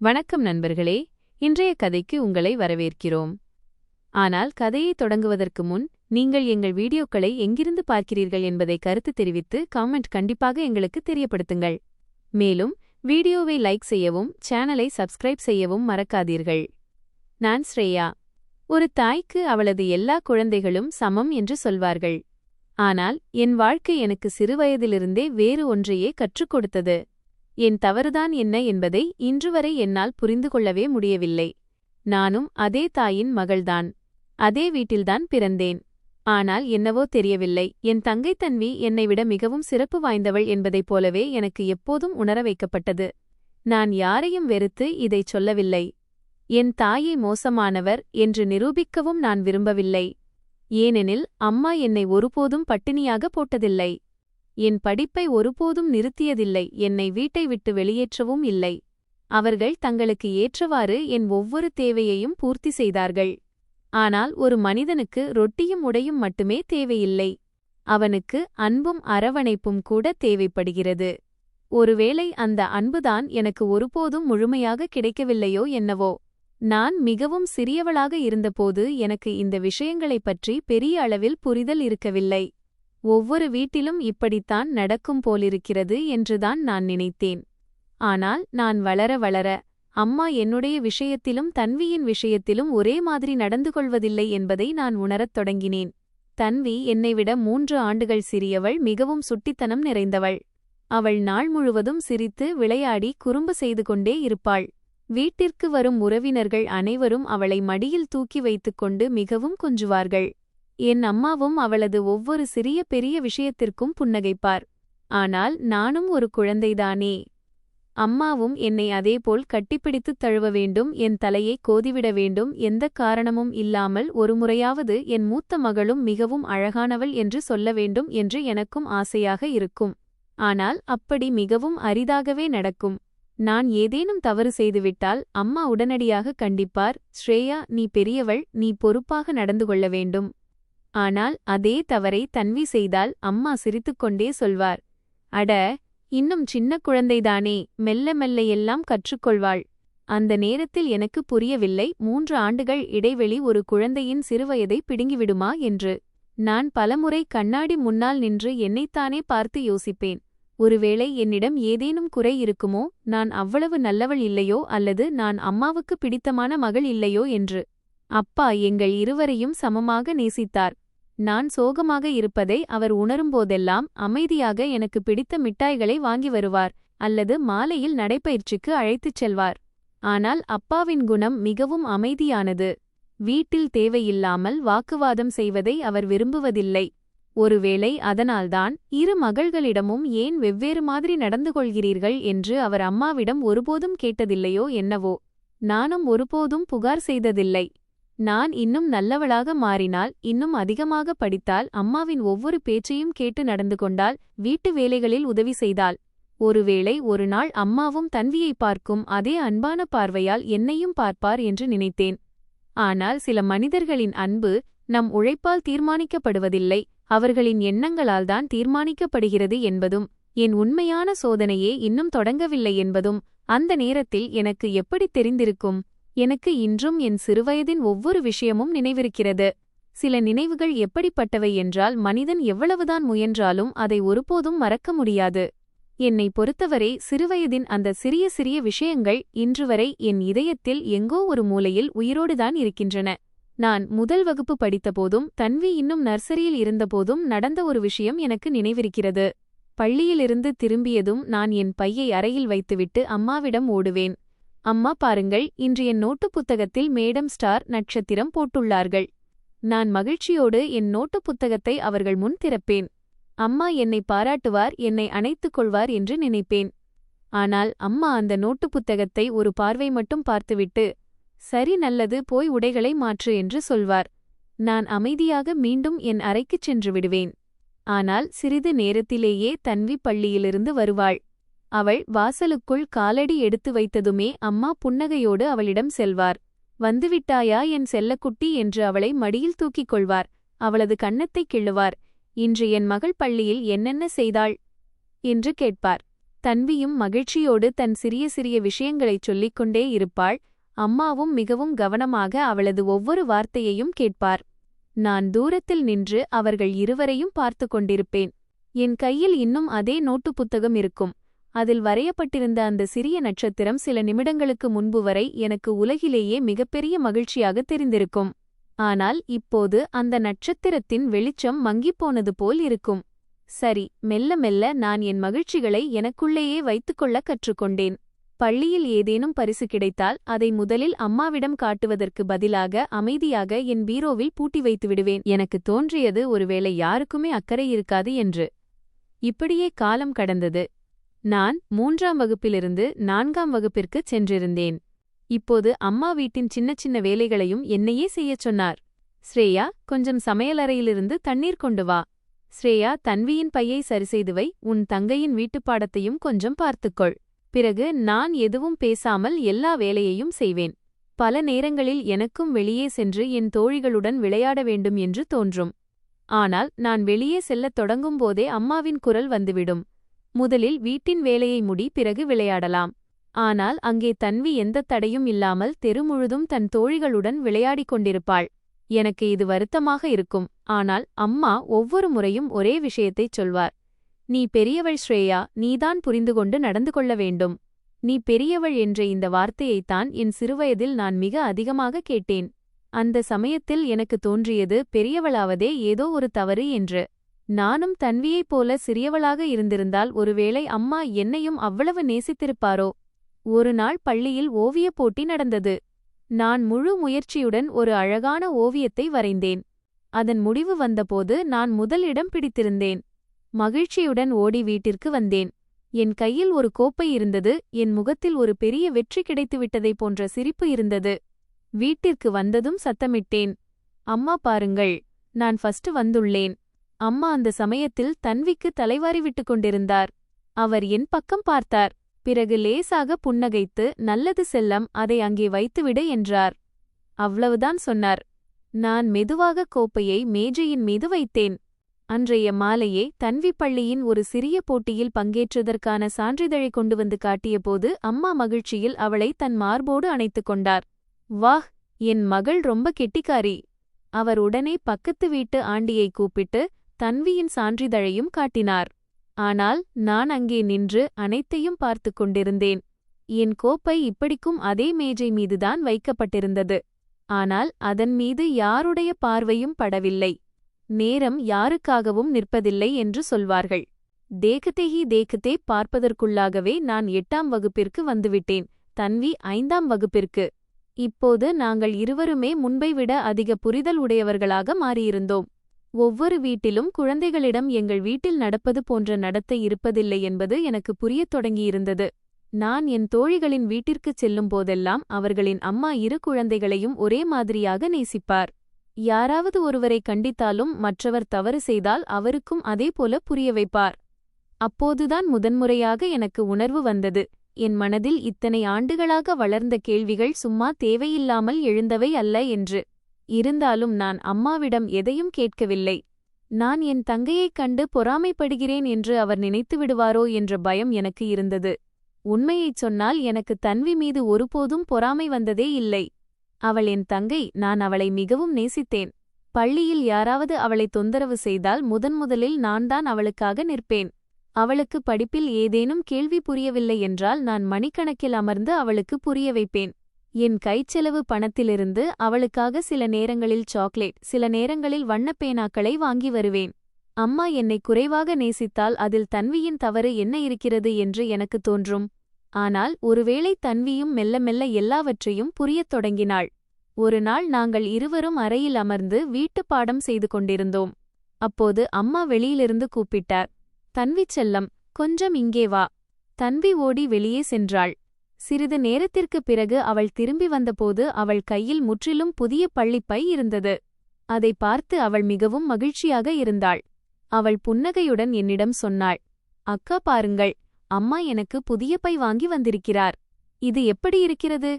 வணக்கம் நண்பர்களே, இன்றைய கதைக்கு உங்களை வரவேற்கிறோம். ஆனால் கதையை தொடங்குவதற்கு முன் நீங்கள் எங்கள் வீடியோக்களை எங்கிருந்து பார்க்கிறீர்கள் என்பதை கருத்து தெரிவித்து காமெண்ட் கண்டிப்பாக எங்களுக்கு தெரியப்படுத்துங்கள். மேலும் வீடியோவை லைக் செய்யவும் சேனலை சப்ஸ்கிரைப் செய்யவும் மறக்காதீர்கள். நான் ஸ்ரேயா. ஒரு தாய்க்கு அவளது எல்லா குழந்தைகளும் சமம் என்று சொல்வார்கள். ஆனால் என் வாழ்க்கை எனக்கு சிறுவயதிலிருந்தே வேறு ஒன்றையே கற்றுக் கொடுத்தது. என் தவறுதான் என்ன என்பதை இன்றுவரை என்னால் புரிந்து கொள்ளவே முடியவில்லை. நானும் அதே தாயின் மகள்தான். அதே வீட்டில்தான் பிறந்தேன். ஆனால் என்னவோ தெரியவில்லை, என் தங்கை தன்வி என்னை விட மிகவும் சிறப்பு வாய்ந்தவள் என்பதைப் போலவே எனக்கு எப்போதும் உணர வைக்கப்பட்டது. நான் யாரையும் வெறுத்து இதைச் சொல்லவில்லை. என் தாயை மோசமானவர் என்று நிரூபிக்கவும் நான் விரும்பவில்லை. ஏனெனில் அம்மா என்னை ஒருபோதும் பட்டினியாக போட்டதில்லை. என் படிப்பை ஒருபோதும் நிறுத்தியதில்லை. என்னை வீட்டை விட்டு வெளியேற்றவும் இல்லை. அவர்கள் தங்களுக்கு ஏற்றவாறு என் ஒவ்வொரு தேவையையும் பூர்த்தி செய்தார்கள். ஆனால் ஒரு மனிதனுக்கு ரொட்டியும் உடையும் மட்டுமே தேவையில்லை. அவனுக்கு அன்பும் அரவணைப்பும் கூட தேவைப்படுகிறது. ஒருவேளை அந்த அன்புதான் எனக்கு ஒருபோதும் முழுமையாக கிடைக்கவில்லையோ என்னவோ. நான் மிகவும் சிறியவளாக இருந்தபோது எனக்கு இந்த விஷயங்களைப் பற்றி பெரிய அளவில் புரிதல் இருக்கவில்லை. ஒவ்வொரு வீட்டிலும் இப்படித்தான் நடக்கும் போலிருக்கிறது என்றுதான் நான் நினைத்தேன். ஆனால் நான் வளர வளர அம்மா என்னுடைய விஷயத்திலும் தன்வியின் விஷயத்திலும் ஒரே மாதிரி நடந்து கொள்வதில்லை என்பதை நான் உணரத் தொடங்கினேன். தன்வி என்னைவிட 3 ஆண்டுகள் சிறியவள், மிகவும் சுட்டித்தனம் நிறைந்தவள். அவள் நாள் முழுவதும் சிரித்து விளையாடி குறும்பு செய்து கொண்டே இருப்பாள். வீட்டிற்கு வரும் உறவினர்கள் அனைவரும் அவளை மடியில் தூக்கி வைத்துக்கொண்டு மிகவும் கொஞ்சுவார்கள். என் அம்மாவும் அவளது ஒவ்வொரு சிறிய பெரிய விஷயத்திற்கும் புன்னகைப்பார். ஆனால் நானும் ஒரு குழந்தைதானே. அம்மாவும் என்னை அதேபோல் கட்டிப்பிடித்துத் தழுவ வேண்டும், என் தலையை கோதிவிட வேண்டும். எந்தக் காரணமும் இல்லாமல் ஒருமுறையாவது என் மூத்த மகளும் மிகவும் அழகானவள் என்று சொல்ல வேண்டும் என்று எனக்கும் ஆசையாக இருக்கும். ஆனால் அப்படி மிகவும் அரிதாகவே நடக்கும். நான் ஏதேனும் தவறு செய்துவிட்டால் அம்மா உடனடியாக கண்டிப்பார். ஸ்ரேயா, நீ பெரியவள், நீ பொறுப்பாக நடந்து கொள்ள வேண்டும். ஆனால் அதே தவறை தன்வி செய்தால் அம்மா சிரித்துக்கொண்டே சொல்வார், அட, இன்னும் சின்ன குழந்தைதானே, மெல்ல மெல்ல எல்லாம் கற்றுக்கொள்வாள். அந்த நேரத்தில் எனக்கு புரியவில்லை, 3 ஆண்டுகள் இடைவெளி ஒரு குழந்தையின் சிறுவயதை பிடுங்கிவிடுமா என்று. நான் பலமுறை கண்ணாடி முன்னால் நின்று என்னைத்தானே பார்த்து யோசிப்பேன். ஒருவேளை என்னிடம் ஏதேனும் குறை இருக்குமோ, நான் அவ்வளவு நல்லவள் இல்லையோ, அல்லது நான் அம்மாவுக்கு பிடித்தமான மகள் இல்லையோ என்று. அப்பா எங்கள் இருவரையும் சமமாக நேசித்தார். நான் சோகமாக இருப்பதை அவர் உணரும்போதெல்லாம் அமைதியாக எனக்கு பிடித்த மிட்டாய்களை வாங்கி வருவார், அல்லது மாலையில் நடைப்பயிற்சிக்கு அழைத்துச் செல்வார். ஆனால் அப்பாவின் குணம் மிகவும் அமைதியானது. வீட்டில் தேவையில்லாமல் வாக்குவாதம் செய்வதை அவர் விரும்புவதில்லை. ஒருவேளை அதனால்தான் இரு மகள்களிடமும் ஏன் வெவ்வேறு மாதிரி நடந்து கொள்கிறீர்கள் என்று அவர் அம்மாவிடம் ஒருபோதும் கேட்டதில்லையோ என்னவோ. நானும் ஒருபோதும் புகார் செய்ததில்லை. நான் இன்னும் நல்லவளாக மாறினால், இன்னும் அதிகமாக படித்தால், அம்மாவின் ஒவ்வொரு பேச்சையும் கேட்டு நடந்து கொண்டால், வீட்டு வேலைகளில் உதவி செய்தால், ஒருவேளை ஒரு நாள் அம்மாவும் தன்வியை பார்க்கும் அதே அன்பான பார்வையால் என்னையும் பார்ப்பார் என்று நினைத்தேன். ஆனால் சில மனிதர்களின் அன்பு நம் உழைப்பால் தீர்மானிக்கப்படுவதில்லை, அவர்களின் எண்ணங்களால்தான் தீர்மானிக்கப்படுகிறது என்பதும், என் உண்மையான சோதனையே இன்னும் தொடங்கவில்லை என்பதும் அந்த நேரத்தில் எனக்கு எப்படி தெரிந்திருக்கும்? எனக்கு இன்றும் என் சிறுவயதின் ஒவ்வொரு விஷயமும் நினைவிருக்கிறது. சில நினைவுகள் எப்படிப்பட்டவை என்றால், மனிதன் எவ்வளவுதான் முயன்றாலும் அதை ஒருபோதும் மறக்க முடியாது. என்னை பொறுத்தவரை சிறுவயதின் அந்த சிறிய சிறிய விஷயங்கள் இன்றுவரை என் இதயத்தில் எங்கோ ஒரு மூலையில் உயிரோடுதான் இருக்கின்றன. நான் முதல் வகுப்பு படித்தபோதும் தன்வி இன்னும் நர்சரியில் இருந்தபோதும் நடந்த ஒரு விஷயம் எனக்கு நினைவிருக்கிறது. பள்ளியிலிருந்து திரும்பியதும் நான் என் பையை அறையில் வைத்துவிட்டு அம்மாவிடம் ஓடுவேன். அம்மா, பாருங்கள், இன்று என் நோட்டு புத்தகத்தில் மேடம் ஸ்டார் நட்சத்திரம் போட்டுள்ளார்கள். நான் மகிழ்ச்சியோடு என் நோட்டு புத்தகத்தை அவர்கள் முன் திறப்பேன். அம்மா என்னை பாராட்டுவார், என்னை அணைத்துக் கொள்வார் என்று நினைப்பேன். ஆனால் அம்மா அந்த நோட்டு புத்தகத்தை ஒரு பார்வை மட்டும் பார்த்துவிட்டு, சரி, நல்லது, போய் உடைகளை மாற்று என்று சொல்வார். நான் அமைதியாக மீண்டும் என் அறைக்குச் சென்று விடுவேன். ஆனால் சிறிது நேரத்திலேயே தன்வி பள்ளியிலிருந்து வருவாள். அவள் வாசலுக்குள் காலடி எடுத்து வைத்ததுமே அம்மா புன்னகையோடு அவளிடம் செல்வார். வந்துவிட்டாயா என் செல்லக்குட்டி என்று அவளை மடியில் தூக்கிக் கொள்வார். அவளது கன்னத்தைக் கிள்ளுவார். இன்று என் மகள் பள்ளியில் என்னென்ன செய்தாள் என்று கேட்பார். தன்வியும் மகிழ்ச்சியோடு தன் சிறிய சிறிய விஷயங்களைச் சொல்லிக் கொண்டே இருப்பாள். அம்மாவும் மிகவும் கவனமாக அவளது ஒவ்வொரு வார்த்தையையும் கேட்பார். நான் தூரத்தில் நின்று அவர்கள் இருவரையும் பார்த்து கொண்டிருப்பேன். என் கையில் இன்னும் அதே நோட்டு புத்தகம் இருக்கும். அதில் வரையப்பட்டிருந்த அந்த சிறிய நட்சத்திரம் சில நிமிடங்களுக்கு முன்பு வரை எனக்கு உலகிலேயே மிகப்பெரிய மகிழ்ச்சியாக தெரிந்திருக்கும். ஆனால் இப்போது அந்த நட்சத்திரத்தின் வெளிச்சம் மங்கிப்போனது போல் இருக்கும். சரி, மெல்ல மெல்ல நான் என் மகிழ்ச்சிகளை எனக்குள்ளேயே வைத்துக்கொள்ள கற்றுக்கொண்டேன். பள்ளியில் ஏதேனும் பரிசு கிடைத்தால் அதை முதலில் அம்மாவிடம் காட்டுவதற்கு பதிலாக அமைதியாக என் பீரோவில் பூட்டி வைத்து விடுவேன். எனக்கு தோன்றியது ஒருவேளை யாருக்குமே அக்கறை இருக்காது என்று. இப்படியே காலம் கடந்தது. நான் 3ஆம் வகுப்பிலிருந்து 4ஆம் வகுப்பிற்குச் சென்றிருந்தேன். இப்போது அம்மா வீட்டின் சின்ன சின்ன வேலைகளையும் என்னையே செய்யச் சொன்னார். ஸ்ரேயா, கொஞ்சம் சமையலறையிலிருந்து தண்ணீர் கொண்டு வா. ஸ்ரேயா, தன்வியின் பையை சரிசெய்து வை. உன் தங்கையின் வீட்டுப்பாடத்தையும் கொஞ்சம் பார்த்துக்கொள். பிறகு நான் எதுவும் பேசாமல் எல்லா வேலையையும் செய்வேன். பல நேரங்களில் எனக்கும் வெளியே சென்று என் தோழிகளுடன் விளையாட வேண்டும் என்று தோன்றும். ஆனால் நான் வெளியே செல்லத் தொடங்கும்போதே அம்மாவின் குரல் வந்துவிடும். முதலில் வீட்டின் வேலையை முடி, பிறகு விளையாடலாம். ஆனால் அங்கே தன்வி எந்தத் தடையும் இல்லாமல் தெரு முழுதும் தன் தோழிகளுடன் விளையாடிக் கொண்டிருப்பாள். எனக்கு இது வருத்தமாக இருக்கும். ஆனால் அம்மா ஒவ்வொரு முறையும் ஒரே விஷயத்தைச் சொல்வார். நீ பெரியவள் ஸ்ரேயா, நீதான் புரிந்துகொண்டு நடந்து கொள்ள வேண்டும். நீ பெரியவள் என்ற இந்த வார்த்தையைத்தான் என் சிறுவயதில் நான் மிக அதிகமாக கேட்டேன். அந்த சமயத்தில் எனக்கு தோன்றியது பெரியவளாவதே ஏதோ ஒரு தவறு என்று. நானும் தன்வியைப் போல சிறியவளாக இருந்திருந்தால் ஒருவேளை அம்மா என்னையும் அவ்வளவு நேசித்திருப்பாரோ. ஒரு நாள் பள்ளியில் ஓவியப் போட்டி நடந்தது. நான் முழு முயற்சியுடன் ஒரு அழகான ஓவியத்தை வரைந்தேன். அதன் முடிவு வந்தபோது நான் முதல் இடம் பிடித்திருந்தேன். மகிழ்ச்சியுடன் ஓடி வீட்டிற்கு வந்தேன். என் கையில் ஒரு கோப்பை இருந்தது. என் முகத்தில் ஒரு பெரிய வெற்றி கிடைத்துவிட்டதைப் போன்ற சிரிப்பு இருந்தது. வீட்டிற்கு வந்ததும் சத்தமிட்டேன். அம்மா பாருங்கள், நான் ஃபர்ஸ்ட் வந்துள்ளேன். அம்மா அந்த சமயத்தில் தன்விக்கு தலைவாரி விட்டுக் கொண்டிருந்தார். அவர் என் பக்கம் பார்த்தார். பிறகு லேசாக புன்னகைத்து, நல்லது செல்லம், அதை அங்கே வைத்துவிடு என்றார். அவ்வளவுதான் சொன்னார். நான் மெதுவாக கோப்பையை மேஜையின் மீது வைத்தேன். அன்றைய மாலையே தன்வி பள்ளியின் ஒரு சிறிய போட்டியில் பங்கேற்றதற்கான சான்றிதழை கொண்டு வந்து காட்டியபோது அம்மா மகிழ்ச்சியில் அவளை தன் மார்போடு அணைத்துக் கொண்டார். வாஹ், என் மகள் ரொம்ப கெட்டிக்காரி. அவர் உடனே பக்கத்து வீட்டு ஆண்டியை கூப்பிட்டு தன்வியின் சான்றிதழையும் காட்டினார். ஆனால் நான் அங்கே நின்று அனைத்தையும் பார்த்து கொண்டிருந்தேன். என் கோப்பை இப்படிக்கும் அதே மேஜை மீதுதான் வைக்கப்பட்டிருந்தது. ஆனால் அதன் மீது யாருடைய பார்வையும் படவில்லை. நேரம் யாருக்காகவும் நிற்பதில்லை என்று சொல்வார்கள். தேகத்தேஹி தேகத்தே பார்ப்பதற்குள்ளாகவே நான் 8ஆம் வகுப்பிற்கு வந்துவிட்டேன். தன்வி 5ஆம் வகுப்பிற்கு. இப்போது நாங்கள் இருவருமே முன்பை விட அதிக புரிதல் உடையவர்களாக மாறியிருந்தோம். ஒவ்வொரு வீட்டிலும் குழந்தைகளிடம் எங்கள் வீட்டில் நடப்பது போன்ற நடத்தை இருப்பதில்லை என்பது எனக்கு புரியத் தொடங்கியிருந்தது. நான் என் தோழிகளின் வீட்டிற்குச் செல்லும் போதெல்லாம் அவர்களின் அம்மா இரு குழந்தைகளையும் ஒரே மாதிரியாக நேசிப்பார். யாராவது ஒருவரை கண்டித்தாலும் மற்றவர் தவறு செய்தால் அவருக்கும் அதேபோல புரிய வைப்பார். அப்போதுதான் முதன்முறையாக எனக்கு உணர்வு வந்தது. என் மனதில் இத்தனை ஆண்டுகளாக வளர்ந்த கேள்விகள் சும்மா தேவையில்லாமல் எழுந்தவை அல்ல என்று. இருந்தாலும் நான் அம்மாவிடம் எதையும் கேட்கவில்லை. நான் என் தங்கையைக் கண்டு பொறாமைப்படுகிறேன் என்று அவர் நினைத்து விடுவாரோ என்ற பயம் எனக்கு இருந்தது. உண்மையைச் சொன்னால் எனக்கு தன்வி மீது ஒருபோதும் பொறாமை வந்ததே இல்லை. அவள் என் தங்கை. நான் அவளை மிகவும் நேசித்தேன். பள்ளியில் யாராவது அவளை தொந்தரவு செய்தால் முதன்முதலில் நான்தான் அவளுக்காக நிற்பேன். அவளுக்கு படிப்பில் ஏதேனும் கேள்வி புரியவில்லை என்றால் நான் மணிக்கணக்கில் அமர்ந்து அவளுக்கு புரிய வைப்பேன். என் கைச்செலவு பணத்திலிருந்து அவளுக்காக சில நேரங்களில் சாக்லேட், சில நேரங்களில் வண்ணப்பேனாக்களை வாங்கி வருவேன். அம்மா என்னை குறைவாக நேசித்தால் அதில் தன்வியின் தவறு என்ன இருக்கிறது என்று எனக்கு தோன்றும். ஆனால் ஒருவேளை தன்வியும் மெல்ல மெல்ல எல்லாவற்றையும் புரியத் தொடங்கினாள். ஒரு நாள் நாங்கள் இருவரும் அறையில் அமர்ந்து வீட்டுப் பாடம் செய்து கொண்டிருந்தோம். அப்போது அம்மா வெளியிலிருந்து கூப்பிட்டார். தன்வி செல்லம், கொஞ்சம் இங்கே வா. தன்வி ஓடி வெளியே சென்றாள். சிறிது நேரத்திற்குப் பிறகு அவள் திரும்பி வந்தபோது அவள் கையில் முற்றிலும் புதிய பள்ளிப்பை இருந்தது. அதை பார்த்து அவள் மிகவும் மகிழ்ச்சியாக இருந்தாள். அவள் புன்னகையுடன் என்னிடம் சொன்னாள், அக்கா பாருங்கள், அம்மா எனக்கு புதிய பை வாங்கி வந்திருக்கிறார். இது எப்படி இருக்கிறது?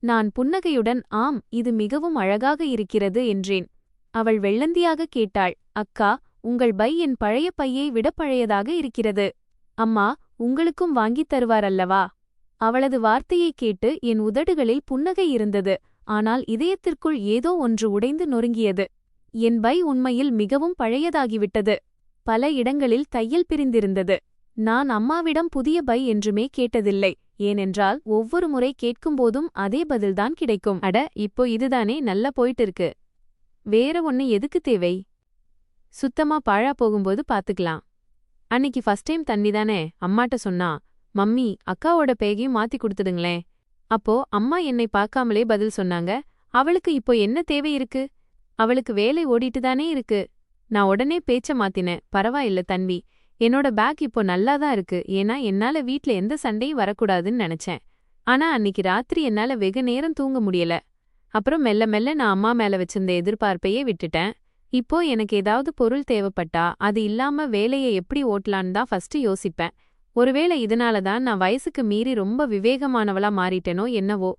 நான் புன்னகையுடன் ஆம், இது மிகவும் அழகாக இருக்கிறது என்றேன். அவள் வெள்ளந்தியாக கேட்டாள், அக்கா, உங்கள் பை என் பழைய பையை விட பழையதாக இருக்கிறது. அம்மா, உங்களுக்கும் வாங்கித் தருவார் அல்லவா? அவளது வார்த்தையைக் கேட்டு என் உதடுகளில் புன்னகை இருந்தது. ஆனால் இதயத்திற்குள் ஏதோ ஒன்று உடைந்து நொறுங்கியது. என் பை உண்மையில் மிகவும் பழையதாகிவிட்டது. பல இடங்களில் தையல் பிரிந்திருந்தது. நான் அம்மாவிடம் புதிய பை என்றுமே கேட்டதில்லை. ஏனென்றால் ஒவ்வொரு முறை கேட்கும்போதும் அதே பதில்தான் கிடைக்கும். அட, இப்போ இதுதானே நல்லா போயிட்டு இருக்கு. வேற ஒன்னு எதுக்கு தேவை? சுத்தமா பாழா போகும்போது பாத்துக்கலாம். அன்னிக்கு ஃபர்ஸ்ட் டைம் தன்விதானே அம்மாட்ட சொன்னா, மம்மி அக்காவோட பேகையும் மாத்தி கொடுத்துடுங்களேன். அப்போ அம்மா என்னை பார்க்காமலே பதில் சொன்னாங்க, அவளுக்கு இப்போ என்ன தேவை இருக்கு? அவளுக்கு வேலை ஓடிட்டுதானே இருக்கு. நான் உடனே பேச்ச மாத்தினேன். பரவாயில்ல தன்வி, என்னோட பேக் இப்போ நல்லாதான் இருக்கு. ஏன்னா என்னால வீட்ல எந்த சண்டையும் வரக்கூடாதுன்னு நினைச்சேன். ஆனா அன்னிக்கு ராத்திரி என்னால வெகு நேரம் தூங்க முடியல. அப்புறம் மெல்ல மெல்ல நான் அம்மா மேல வச்சிருந்த எதிர்பார்ப்பையே விட்டுட்டேன். இப்போ எனக்கு ஏதாவது பொருள் தேவைப்பட்டா அது இல்லாம வேலையை எப்படி ஓட்டலான்னு தான் ஃபர்ஸ்ட் யோசிப்பேன். ஒருவேளை இதனால தான் நான் வயசுக்கு மீறி ரொம்ப விவேகமானவளா மாறிட்டேனோ என்னவோ.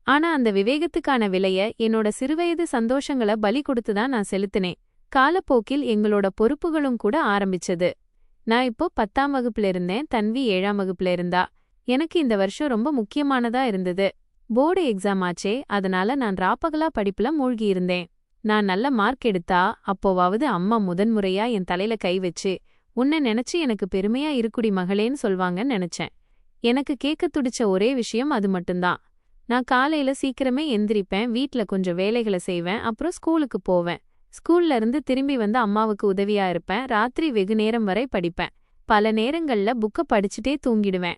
ஆனா அந்த விவேகத்துக்கான விலைய என்னோட சிறுவயது சந்தோஷங்கள பலி கொடுத்துதான் நான் செலுத்தினேன். காலப்போக்கில் எங்களோட பொறுப்புகளும் கூட ஆரம்பிச்சது. நான் இப்போ 10ஆம் வகுப்புல இருந்தேன். தன்வி 7ஆம் வகுப்புல இருந்தா. எனக்கு இந்த வருஷம் ரொம்ப முக்கியமானதா இருந்தது. போர்டு எக்ஸாம் ஆச்சே, அதனால நான் ராப்பகலா படிப்புல மூழ்கியிருந்தேன். நான் நல்ல மார்க் எடுத்தா அப்போவாவது அம்மா முதன்முறையா என் தலையில கை வச்சு, உன்னை நினைச்சு எனக்கு பெருமையா இருக்குடி மகளேன்னு சொல்வாங்கன்னு நினைச்சேன். எனக்கு கேட்க துடிச்ச ஒரே விஷயம் அது மட்டும்தான். நான் காலையில சீக்கிரமே எந்திரிப்பேன், வீட்ல கொஞ்சம் வேலைகளை செய்வேன், அப்புறம் ஸ்கூலுக்கு போவேன். ஸ்கூல்ல இருந்து திரும்பி வந்து அம்மாவுக்கு உதவியா இருப்பேன். ராத்திரி வெகு நேரம் வரை படிப்பேன். பல நேரங்கள்ல புக்க படிச்சுட்டே தூங்கிடுவேன்.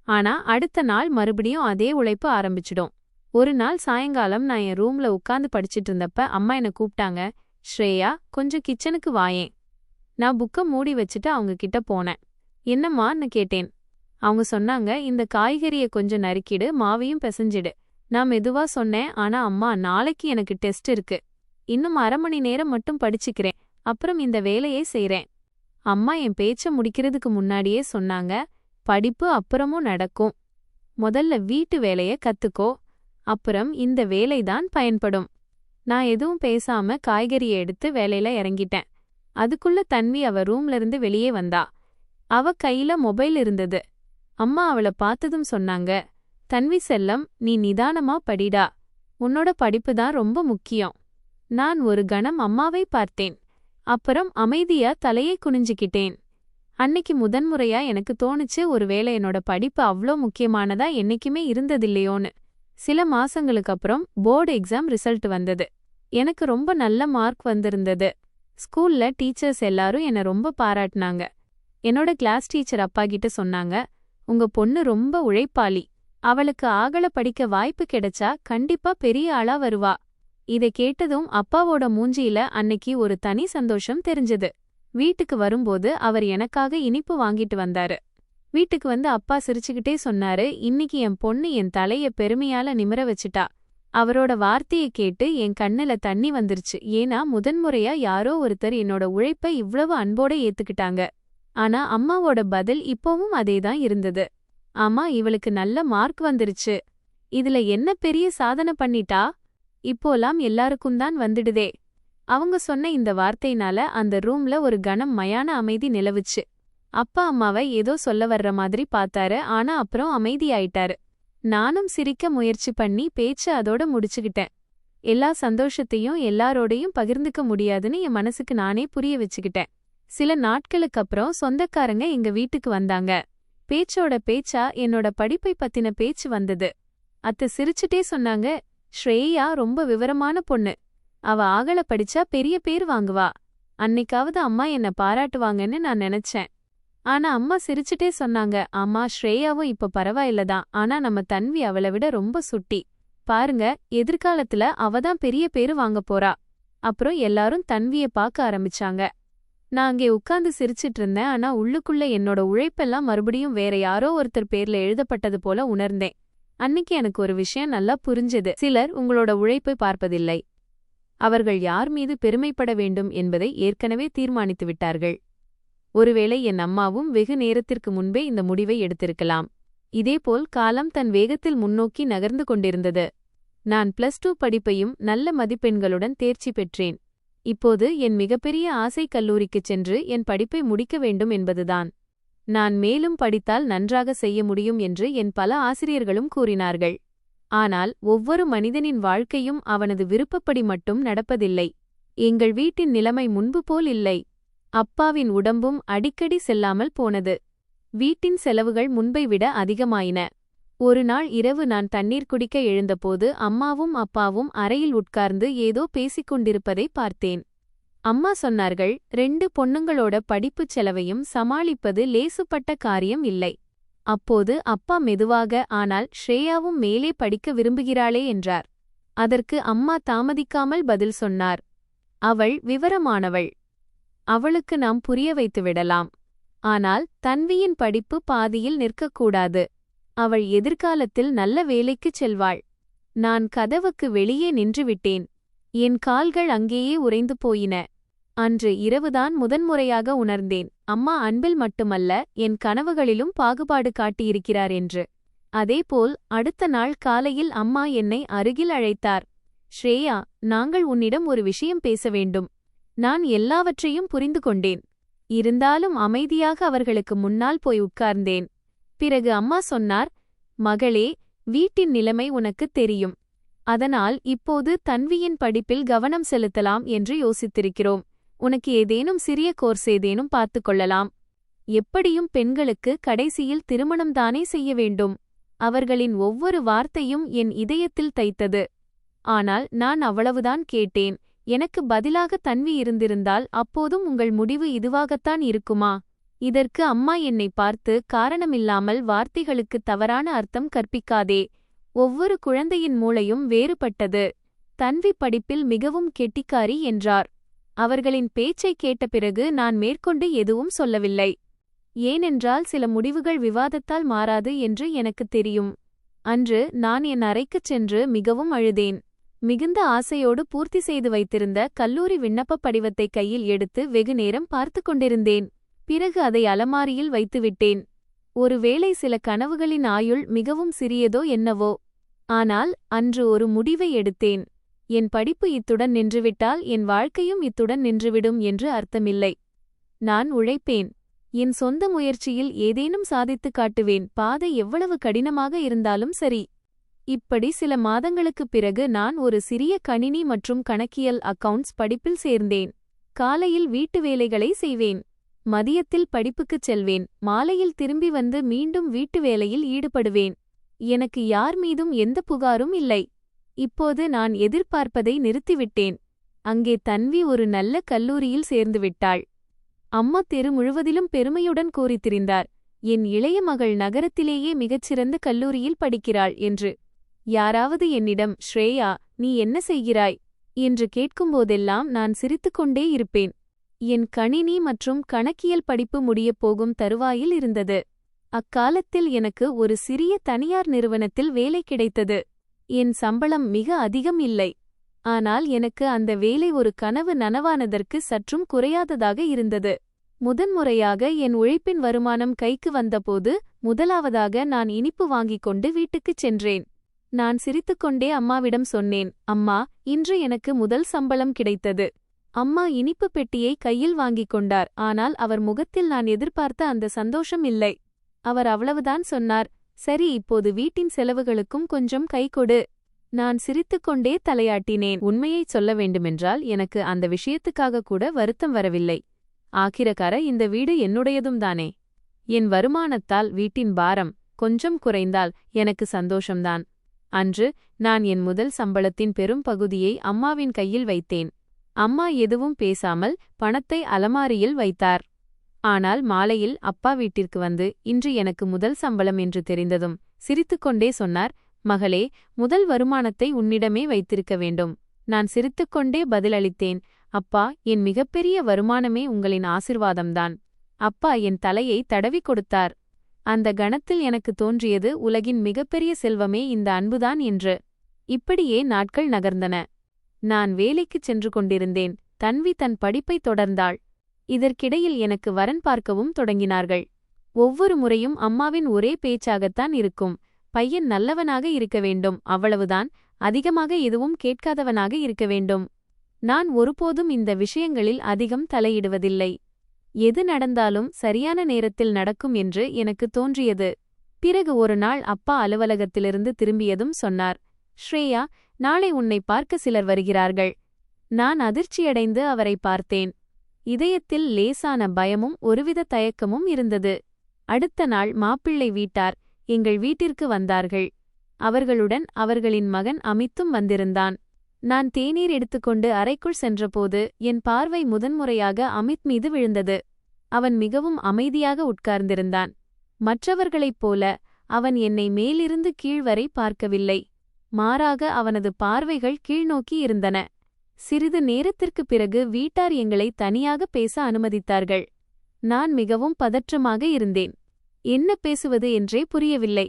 ஆனா அடுத்த நாள் மறுபடியும் அதே உழைப்பு ஆரம்பிச்சிடும். ஒரு நாள் சாயங்காலம் நான் என் ரூம்ல உட்கார்ந்து படிச்சிட்டு இருந்தப்ப அம்மா என்ன கூப்பிட்டாங்க. ஸ்ரேயா, கொஞ்சம் கிச்சனுக்கு வாயேன். நான் புக்க மூடி வச்சுட்டு அவங்க கிட்ட போனேன். என்னம்மான்னு கேட்டேன். அவங்க சொன்னாங்க, இந்த காய்கறியை கொஞ்சம் நறுக்கிடு, மாவையும் பிசைஞ்சிடு. நான் மெதுவா சொன்னேன், ஆனா அம்மா, நாளைக்கு எனக்கு டெஸ்ட் இருக்கு. இன்னும் 1/2 மணி நேரம் மட்டும் படிச்சுக்கிறேன், அப்புறம் இந்த வேலையை செய்றேன். அம்மா என் பேச்ச முடிக்கிறதுக்கு முன்னாடியே சொன்னாங்க, படிப்பு அப்புறமும் நடக்கும். முதல்ல வீட்டு வேலைய கத்துக்கோ, அப்புறம் இந்த வேலைதான் பயன்படும். நான் எதுவும் பேசாம காய்கறியை எடுத்து வேலையில இறங்கிட்டேன். அதுக்குள்ள தன்வி அவ ரூம்ல இருந்து வெளியே வந்தா. அவ கையில மொபைல் இருந்தது. அம்மா அவளை பார்த்ததும் சொன்னாங்க, தன்வி செல்லம், நீ நிதானமா படிடா. உன்னோட படிப்புதான் ரொம்ப முக்கியம். நான் ஒரு கணம் அம்மாவை பார்த்தேன். அப்புறம் அமைதியா தலையை குனிஞ்சுக்கிட்டேன். அன்னைக்கு முதன்முறையா எனக்கு தோணுச்சு, ஒருவேளை என்னோட படிப்பு அவ்ளோ முக்கியமானதா என்னைக்குமே இருந்ததில்லையோன்னு. சில மாசங்களுக்கு அப்புறம் போர்டு எக்ஸாம் ரிசல்ட் வந்தது. எனக்கு ரொம்ப நல்ல மார்க் வந்திருந்தது. ஸ்கூல்ல டீச்சர்ஸ் எல்லாரும் என்னை ரொம்ப பாராட்டினாங்க. என்னோட கிளாஸ் டீச்சர் அப்பா கிட்ட சொன்னாங்க, உங்க பொண்ணு ரொம்ப உழைப்பாளி. அவளுக்கு ஆகல படிக்க வாய்ப்பு கிடைச்சா கண்டிப்பா பெரிய ஆளா வருவா. இதை கேட்டதும் அப்பாவோட மூஞ்சியில அன்னைக்கு ஒரு தனி சந்தோஷம் தெரிஞ்சது. வீட்டுக்கு வரும்போது அவர் எனக்காக இனிப்பு வாங்கிட்டு வந்தாரு. வீட்டுக்கு வந்து அப்பா சிரிச்சுக்கிட்டே சொன்னாரு, இன்னைக்கு என் பொண்ணு என் தலைய பெருமையால நிமிர வச்சிட்டா. அவரோட வார்த்தையை கேட்டு என் கண்ணுல தண்ணி வந்துருச்சு. ஏன்னா முதன்முறையா யாரோ ஒருத்தர் என்னோட உழைப்பை இவ்வளவு அன்போட ஏத்துக்கிட்டாங்க. ஆனா அம்மாவோட பதில் இப்போவும் அதேதான் இருந்தது. ஆமா, இவளுக்கு நல்ல மார்க் வந்துருச்சு. இதுல என்ன பெரிய சாதனை பண்ணிட்டா? இப்போலாம் எல்லாருக்கும்தான் வந்துடுதே. அவங்க சொன்ன இந்த வார்த்தையினால அந்த ரூம்ல ஒரு கணம் மயான அமைதி நிலவுச்சு. அப்பா அம்மாவை ஏதோ சொல்ல வர்ற மாதிரி பார்த்தாரு. ஆனா அப்புறம் அமைதியாயிட்டாரு. நானும் சிரிக்க முயற்சி பண்ணி பேச்சு அதோட முடிச்சுக்கிட்டேன். எல்லா சந்தோஷத்தையும் எல்லாரோடையும் பகிர்ந்துக்க முடியாதுன்னு என் மனசுக்கு நானே புரிய வச்சுக்கிட்டேன். சில நாட்களுக்கு அப்புறம் சொந்தக்காரங்க எங்க வீட்டுக்கு வந்தாங்க. பேச்சோட பேச்சா என்னோட படிப்பை பத்தின பேச்சு வந்தது. அத்தை சிரிச்சுட்டே சொன்னாங்க, ஸ்ரேயா ரொம்ப விவரமான பொண்ணு. அவ ஆகல படிச்சா பெரிய பேர் வாங்குவா. அன்னைக்காவது அம்மா என்ன பாராட்டுவாங்கன்னு நான் நினைச்சேன். ஆனா அம்மா சிரிச்சுட்டே சொன்னாங்க, ஆமா, ஸ்ரேயாவும் இப்ப பரவாயில்லதான். ஆனா நம்ம தன்வி அவளை விட ரொம்ப சுட்டி. பாருங்க, எதிர்காலத்துல அவதான் பெரிய பேரு வாங்க போறா. அப்புறம் எல்லாரும் தன்விய பார்க்க ஆரம்பிச்சாங்க. நான் அங்கே உட்கார்ந்து சிரிச்சிட்டு இருந்தேன். ஆனா உள்ளுக்குள்ள என்னோட உழைப்பெல்லாம் மறுபடியும் வேற யாரோ ஒருத்தர் பேர்ல எழுதப்பட்டது போல உணர்ந்தேன். அன்னிக்கு எனக்கு ஒரு விஷயம் நல்லா புரிஞ்சது. சிலர் உங்களோட உழைப்பை பார்ப்பதில்லை. அவர்கள் யார் மீது பெருமைப்பட வேண்டும் என்பதை ஏற்கனவே தீர்மானித்து விட்டார்கள். ஒருவேளை என் அம்மாவும் வெகு நேரத்திற்கு முன்பே இந்த முடிவை எடுத்திருக்கலாம். இதேபோல் காலம் தன் வேகத்தில் முன்னோக்கி நகர்ந்து கொண்டிருந்தது. நான் +2 படிப்பையும் நல்ல மதிப்பெண்களுடன் தேர்ச்சி பெற்றேன். இப்போது என் மிகப்பெரிய ஆசை கல்லூரிக்குச் சென்று என் படிப்பை முடிக்க வேண்டும் என்பதுதான். நான் மேலும் படித்தால் நன்றாக செய்ய முடியும் என்று என் பல ஆசிரியர்களும் கூறினார்கள். ஆனால் ஒவ்வொரு மனிதனின் வாழ்க்கையும் அவனது விருப்பப்படி மட்டும் நடப்பதில்லை. எங்கள் வீட்டின் நிலைமை முன்பு போல் இல்லை. அப்பாவின் உடம்பும் அடிக்கடி செல்லாமல் போனது. வீட்டின் செலவுகள் முன்பை விட அதிகமாயின. ஒரு நாள் இரவு நான் தண்ணீர் குடிக்க எழுந்தபோது அம்மாவும் அப்பாவும் அறையில் உட்கார்ந்து ஏதோ பேசிக்கொண்டிருப்பதை பார்த்தேன். அம்மா சொன்னார்கள், 2 பொண்ணுங்களோட படிப்புச் செலவையும் சமாளிப்பது லேசுப்பட்ட காரியம் இல்லை. அப்போது அப்பா மெதுவாக, ஆனால் ஸ்ரேயாவும் மேலே படிக்க விரும்புகிறாளே என்றார். அதற்கு அம்மா தாமதிக்காமல் பதில் சொன்னார், அவள் விவரமானவள். அவளுக்கு நாம் புரிய வைத்து விடலாம். ஆனால் தன்வியின் படிப்பு பாதியில் நிற்கக்கூடாது. அவள் எதிர்காலத்தில் நல்ல வேலைக்குச் செல்வாள். நான் கதவுக்கு வெளியே நின்றுவிட்டேன். என் கால்கள் அங்கேயே உறைந்து போயின. அன்று இரவுதான் முதன்முறையாக உணர்ந்தேன், அம்மா அன்பில் மட்டுமல்ல, என் கனவுகளிலும் பாகுபாடு காட்டியிருக்கிறார் என்று. அதேபோல் அடுத்த நாள் காலையில் அம்மா என்னை அருகில் அழைத்தார். ஸ்ரேயா, நாங்கள் உன்னிடம் ஒரு விஷயம் பேச வேண்டும். நான் எல்லாவற்றையும் புரிந்து கொண்டேன். இருந்தாலும் அமைதியாக அவர்களுக்கு முன்னால் போய் உட்கார்ந்தேன். பிறகு அம்மா சொன்னார், மகளே, வீட்டின் நிலைமை உனக்குத் தெரியும். அதனால் இப்போது தன்வியின் படிப்பில் கவனம் செலுத்தலாம் என்று யோசித்திருக்கிறோம். உனக்கு ஏதேனும் சிறிய கோர்ஸ் ஏதேனும் பார்த்துக்கொள்ளலாம். எப்படியும் பெண்களுக்கு கடைசியில் திருமணம்தானே செய்ய வேண்டும். அவர்களின் ஒவ்வொரு வார்த்தையும் என் இதயத்தில் தைத்தது. ஆனால் நான் அவ்வளவுதான் கேட்டேன். எனக்கு பதிலாக தன்வி இருந்திருந்தால் அப்போதும் உங்கள் முடிவு இதுவாகத்தான் இருக்குமா? இதற்கு அம்மா என்னை பார்த்து, காரணமில்லாமல் வார்த்தைகளுக்கு தவறான அர்த்தம் கற்பிக்காதே. ஒவ்வொரு குழந்தையின் மூளையும் வேறுபட்டது. தன்வி படிப்பில் மிகவும் கெட்டிக்காரி என்றார். அவர்களின் பேச்சைக் கேட்ட பிறகு நான் மேற்கொண்டு எதுவும் சொல்லவில்லை. ஏனென்றால் சில முடிவுகள் விவாதத்தால் மாறாது என்று எனக்குத் தெரியும். அன்று நான் என் அறைக்குச் சென்று மிகவும் அழுதேன். மிகுந்த ஆசையோடு பூர்த்தி செய்து வைத்திருந்த கல்லூரி விண்ணப்பப் படிவத்தை கையில் எடுத்து வெகுநேரம் பார்த்து கொண்டிருந்தேன். பிறகு அதை அலமாரியில் வைத்துவிட்டேன். ஒருவேளை சில கனவுகளின் ஆயுள் மிகவும் சிறியதோ என்னவோ. ஆனால் அன்று ஒரு முடிவை எடுத்தேன். என் படிப்பு இத்துடன் நின்றுவிட்டால் என் வாழ்க்கையும் இத்துடன் நின்றுவிடும் என்று அர்த்தமில்லை. நான் உழைப்பேன். என் சொந்த முயற்சியில் ஏதேனும் சாதித்துக் காட்டுவேன், பாதை எவ்வளவு கடினமாக இருந்தாலும் சரி. இப்படி சில மாதங்களுக்குப் பிறகு நான் ஒரு சிறிய கணினி மற்றும் கணக்கியல் அக்கவுண்ட்ஸ் படிப்பில் சேர்ந்தேன். காலையில் வீட்டு வேலைகளை செய்வேன். மதியத்தில் படிப்புக்குச் செல்வேன். மாலையில் திரும்பி வந்து மீண்டும் வீட்டு வேலையில் ஈடுபடுவேன். எனக்கு யார் மீதும் எந்த புகாரும் இல்லை. இப்போது நான் எதிர்பார்ப்பதை நிறுத்திவிட்டேன். அங்கே தன்வி ஒரு நல்ல கல்லூரியில் சேர்ந்துவிட்டாள். அம்மா தெரு முழுவதிலும் பெருமையுடன் கூறித் திரிந்தார், என் இளைய மகள் நகரத்திலேயே மிகச்சிறந்த கல்லூரியில் படிக்கிறாள் என்று. யாராவது என்னிடம், ஸ்ரேயா, நீ என்ன செய்கிறாய் என்று கேட்கும்போதெல்லாம் நான் சிரித்துக்கொண்டே இருப்பேன். என் கணினி மற்றும் கணக்கியல் படிப்பு முடியப் போகும் தருவாயில் இருந்தது. அக்காலத்தில் எனக்கு ஒரு சிறிய தனியார் நிறுவனத்தில் வேலை கிடைத்தது. என் சம்பளம் மிக அதிகம் இல்லை. ஆனால் எனக்கு அந்த வேலை ஒரு கனவு நனவானதற்கு சற்றும் குறையாததாக இருந்தது. முதன்முறையாக என் உழைப்பின் வருமானம் கைக்கு வந்தபோது முதலாவதாக நான் இனிப்பு வாங்கிக் கொண்டு வீட்டுக்குச் சென்றேன். நான் சிரித்துக்கொண்டே அம்மாவிடம் சொன்னேன், அம்மா, இன்று எனக்கு முதல் சம்பளம் கிடைத்தது. அம்மா இனிப்பு பெட்டியை கையில் வாங்கிக் கொண்டார். ஆனால் அவர் முகத்தில் நான் எதிர்பார்த்த அந்த சந்தோஷம் இல்லை. அவர் அவ்வளவுதான் சொன்னார், சரி, இப்போது வீட்டின் செலவுகளுக்கும் கொஞ்சம் கை கொடு. நான் சிரித்துக்கொண்டே தலையாட்டினேன். உண்மையைச் சொல்ல வேண்டுமென்றால் எனக்கு அந்த விஷயத்துக்காக கூட வருத்தம் வரவில்லை. ஆக்கிரக்கார இந்த வீடு என்னுடையதும் தானே. என் வருமானத்தால் வீட்டின் பாரம் கொஞ்சம் குறைந்தால் எனக்கு சந்தோஷம்தான். அன்று நான் என் முதல் சம்பளத்தின் பெரும் பகுதியை அம்மாவின் கையில் வைத்தேன். அம்மா எதுவும் பேசாமல் பணத்தை அலமாரியில் வைத்தார். ஆனால் மாலையில் அப்பா வீட்டிற்கு வந்து இன்று எனக்கு முதல் சம்பளம் என்று தெரிந்ததும் சிரித்துக்கொண்டே சொன்னார், மகளே, முதல் வருமானத்தை உன்னிடமே வைத்திருக்க வேண்டும். நான் சிரித்துக்கொண்டே பதிலளித்தேன், அப்பா, என் மிகப்பெரிய வருமானமே உங்களின் ஆசிர்வாதம்தான். அப்பா என் தலையை தடவி கொடுத்தார். அந்த கணத்தில் எனக்கு தோன்றியது, உலகின் மிகப்பெரிய செல்வமே இந்த அன்புதான் என்று. இப்படியே நாட்கள் நகர்ந்தன. நான் வேலைக்குச் சென்று கொண்டிருந்தேன். தன்வி தன் படிப்பை தொடர்ந்தாள். இதற்கிடையில் எனக்கு வரன் பார்க்கவும் தொடங்கினார்கள். ஒவ்வொரு முறையும் அம்மாவின் ஒரே பேச்சாகத்தான் இருக்கும், பையன் நல்லவனாக இருக்க வேண்டும், அவ்வளவுதான், அதிகமாக எதுவும் கேட்காதவனாக இருக்க வேண்டும். நான் ஒருபோதும் இந்த விஷயங்களில் அதிகம் தலையிடுவதில்லை. எது நடந்தாலும் சரியான நேரத்தில் நடக்கும் என்று எனக்கு தோன்றியது. பிறகு ஒரு நாள் அப்பா அலுவலகத்திலிருந்து திரும்பியதும் சொன்னார், ஸ்ரேயா, நாளை உன்னை பார்க்க சிலர் வருகிறார்கள். நான் அதிர்ச்சியடைந்து அவரை பார்த்தேன். இதயத்தில் லேசான பயமும் ஒருவித தயக்கமும் இருந்தது. அடுத்த நாள் மாப்பிள்ளை வீட்டார் எங்கள் வீட்டிற்கு வந்தார்கள். அவர்களுடன் அவர்களின் மகன் அமித்தும் வந்திருந்தான். நான் தேநீர் எடுத்துக்கொண்டு அறைக்குள் சென்றபோது என் பார்வை முதன்முறையாக அமித் மீது விழுந்தது. அவன் மிகவும் அமைதியாக உட்கார்ந்திருந்தான். மற்றவர்களைப் போல அவன் என்னை மேலிருந்து கீழ்வரை பார்க்கவில்லை. மாறாக அவனது பார்வைகள் கீழ்நோக்கி இருந்தன. சிறிது நேரத்திற்குப் பிறகு வீட்டார் எங்களை தனியாக பேச அனுமதித்தார்கள். நான் மிகவும் பதற்றமாக இருந்தேன். என்ன பேசுவது என்றே புரியவில்லை.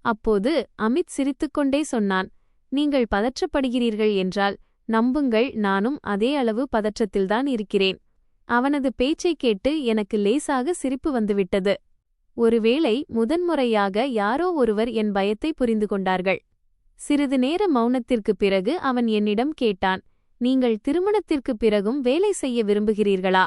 அப்போது அமித் சிரித்துக்கொண்டே சொன்னான், நீங்கள் பதற்றப்படுகிறீர்கள் என்றால் நம்புங்கள், நானும் அதே அளவு பதற்றத்தில்தான் இருக்கிறேன். அவனது பேச்சைக் கேட்டு எனக்கு லேசாக சிரிப்பு வந்துவிட்டது. ஒருவேளை முதன்முறையாக யாரோ ஒருவர் என் பயத்தை புரிந்து கொண்டார்கள். சிறிது நேர மௌனத்திற்குப் பிறகு அவன் என்னிடம் கேட்டான், நீங்கள் திருமணத்திற்குப் பிறகும் வேலை செய்ய விரும்புகிறீர்களா?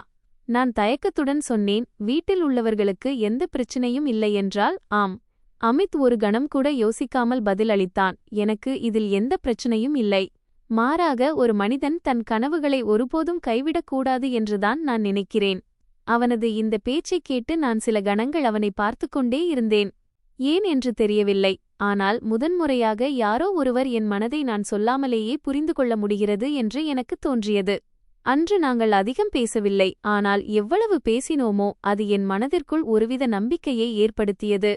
நான் தயக்கத்துடன் சொன்னேன், வீட்டில் உள்ளவர்களுக்கு எந்த பிரச்சனையும் இல்லை என்றால் ஆம். அமித் ஒரு கணம் கூட யோசிக்காமல் பதிலளித்தான், எனக்கு இதில் எந்த பிரச்சனையும் இல்லை. மாறாக ஒரு மனிதன் தன் கனவுகளை ஒருபோதும் கைவிடக்கூடாது என்றுதான் நான் நினைக்கிறேன். அவனது இந்த பேச்சைக் கேட்டு நான் சில கணங்கள் அவனை பார்த்துக்கொண்டே இருந்தேன். ஏன் என்று தெரியவில்லை. ஆனால் முதன்முறையாக யாரோ ஒருவர் என் மனதை நான் சொல்லாமலேயே புரிந்து கொள்ள முடிகிறது என்று எனக்கு தோன்றியது. அன்று நாங்கள் அதிகம் பேசவில்லை. ஆனால் எவ்வளவு பேசினோமோ அது என் மனதிற்குள் ஒருவித நம்பிக்கையை ஏற்படுத்தியது.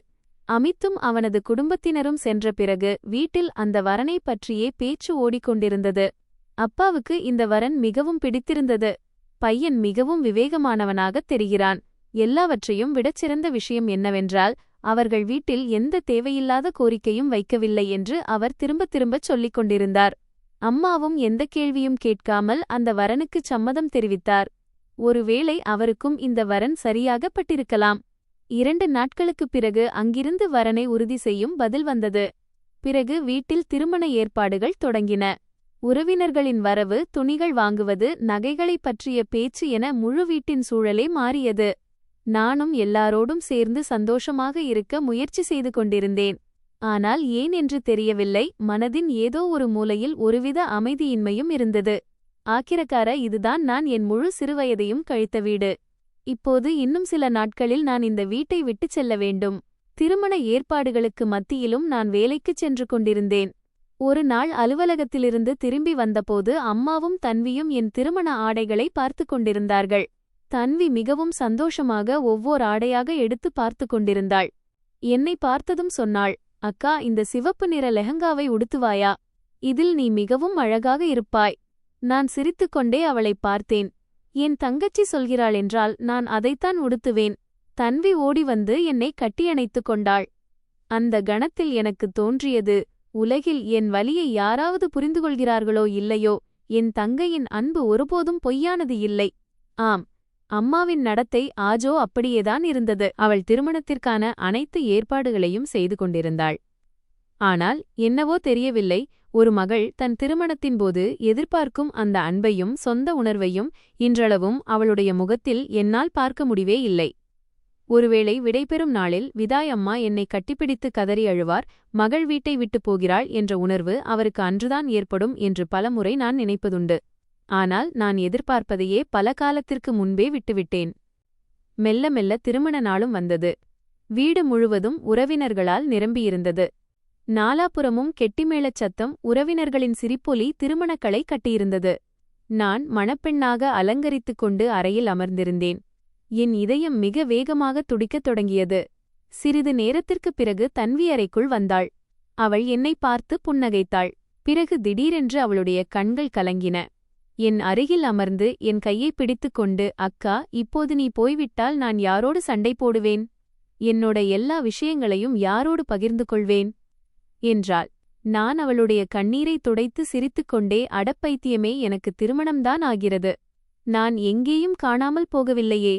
அமித்தும் அவனது குடும்பத்தினரும் சென்ற பிறகு வீட்டில் அந்த வரனை பற்றியே பேச்சு ஓடிக்கொண்டிருந்தது. அப்பாவுக்கு இந்த வரன் மிகவும் பிடித்திருந்தது. பையன் மிகவும் விவேகமானவனாகத் தெரிகிறான். எல்லாவற்றையும் விடச் சிறந்த விஷயம் என்னவென்றால், அவர்கள் வீட்டில் எந்த தேவையில்லாத கோரிக்கையும் வைக்கவில்லை என்று அவர் திரும்பத் திரும்பச் சொல்லிக் கொண்டிருந்தார். அம்மாவும் எந்த கேள்வியும் கேட்காமல் அந்த வரனுக்குச் சம்மதம் தெரிவித்தார். ஒருவேளை அவருக்கும் இந்த வரன் சரியாகப்பட்டிருக்கலாம். 2 நாட்களுக்குப் பிறகு அங்கிருந்து வரனை உறுதி செய்யும் பதில் வந்தது. பிறகு வீட்டில் திருமண ஏற்பாடுகள் தொடங்கின. உறவினர்களின் வரவு, துணிகள் வாங்குவது, நகைகளைப் பற்றிய பேச்சு என முழு வீட்டின் சூழலே மாறியது. நானும் எல்லாரோடும் சேர்ந்து சந்தோஷமாக இருக்க முயற்சி செய்து கொண்டிருந்தேன். ஆனால் ஏன் என்று தெரியவில்லை, மனதின் ஏதோ ஒரு மூலையில் ஒருவித அமைதியின்மையும் இருந்தது. ஆக்கிரக்கார, இதுதான் நான் என் முழு சிறுவயதையும் கழித்த வீடு. இப்போது இன்னும் சில நாட்களில் நான் இந்த வீட்டை விட்டுச் செல்ல வேண்டும். திருமண ஏற்பாடுகளுக்கு மத்தியிலும் நான் வேலைக்குச் சென்று கொண்டிருந்தேன். ஒரு நாள் அலுவலகத்திலிருந்து திரும்பி வந்தபோது அம்மாவும் தன்வியும் என் திருமண ஆடைகளை பார்த்து கொண்டிருந்தார்கள். தன்வி மிகவும் சந்தோஷமாக ஒவ்வொரு ஆடையாக எடுத்து பார்த்து கொண்டிருந்தாள். என்னை பார்த்ததும் சொன்னாள், அக்கா, இந்த சிவப்பு நிற லெஹங்காவை உடுத்துவாயா? இதில் நீ மிகவும் அழகாக இருப்பாய். நான் சிரித்துக்கொண்டே அவளை பார்த்தேன். என் தங்கச்சி சொல்கிறாள் என்றால் நான் அதைத்தான் உடுத்துவேன். தன்வி ஓடி வந்து என்னை கட்டியணைத்துக் கொண்டாள். அந்த கணத்தில் எனக்கு தோன்றியது, உலகில் என் வலியை யாராவது புரிந்துகொள்கிறார்களோ இல்லையோ, என் தங்கையின் அன்பு ஒருபோதும் பொய்யானது இல்லை. ஆம், அம்மாவின் நடத்தை ஆஜோ அப்படியேதான் இருந்தது. அவள் திருமணத்திற்கான அனைத்து ஏற்பாடுகளையும் செய்து கொண்டிருந்தாள். ஆனால் என்னவோ தெரியவில்லை, ஒரு மகள் தன் திருமணத்தின்போது எதிர்பார்க்கும் அந்த அன்பையும் சொந்த உணர்வையும் இன்றளவும் அவளுடைய முகத்தில் என்னால் பார்க்க முடியவே இல்லை. ஒருவேளை விடைபெறும் நாளில் விதாய் அம்மா என்னை கட்டிப்பிடித்து கதறி அழுவார், மகள் வீட்டை விட்டுப் போகிறாள் என்ற உணர்வு அவருக்கு அன்றுதான் ஏற்படும் என்று பலமுறை நான் நினைப்பதுண்டு. ஆனால் நான் எதிர்பார்ப்பதையே பல காலத்திற்கு முன்பே விட்டுவிட்டேன். மெல்ல மெல்ல திருமண நாளும் வந்தது. வீடு முழுவதும் உறவினர்களால் நிரம்பியிருந்தது. நாலாபுறமும் கெட்டிமேளச் சத்தம், உறவினர்களின் சிரிப்பொலி திருமணக்களை கட்டியிருந்தது. நான் மணப்பெண்ணாக அலங்கரித்துக் கொண்டு அறையில் அமர்ந்திருந்தேன். என் இதயம் மிக வேகமாக துடிக்கத் தொடங்கியது. சிறிது நேரத்திற்குப் பிறகு தன்வி அறைக்குள் வந்தாள். அவள் என்னை பார்த்து புன்னகைத்தாள். பிறகு திடீரென்று அவளுடைய கண்கள் கலங்கின. என் அருகில் அமர்ந்து என் கையை பிடித்துக்கொண்டு, அக்கா, இப்போது நீ போய்விட்டால் நான் யாரோடு சண்டை போடுவேன்? என்னோட எல்லா விஷயங்களையும் யாரோடு பகிர்ந்து கொள்வேன்? என்றாள். நான் அவளுடைய கண்ணீரை துடைத்து சிரித்துக்கொண்டே, அடப்பைத்தியமே, எனக்கு திருமணம்தான் ஆகிறது. நான் எங்கேயும் காணாமல் போகவில்லையே.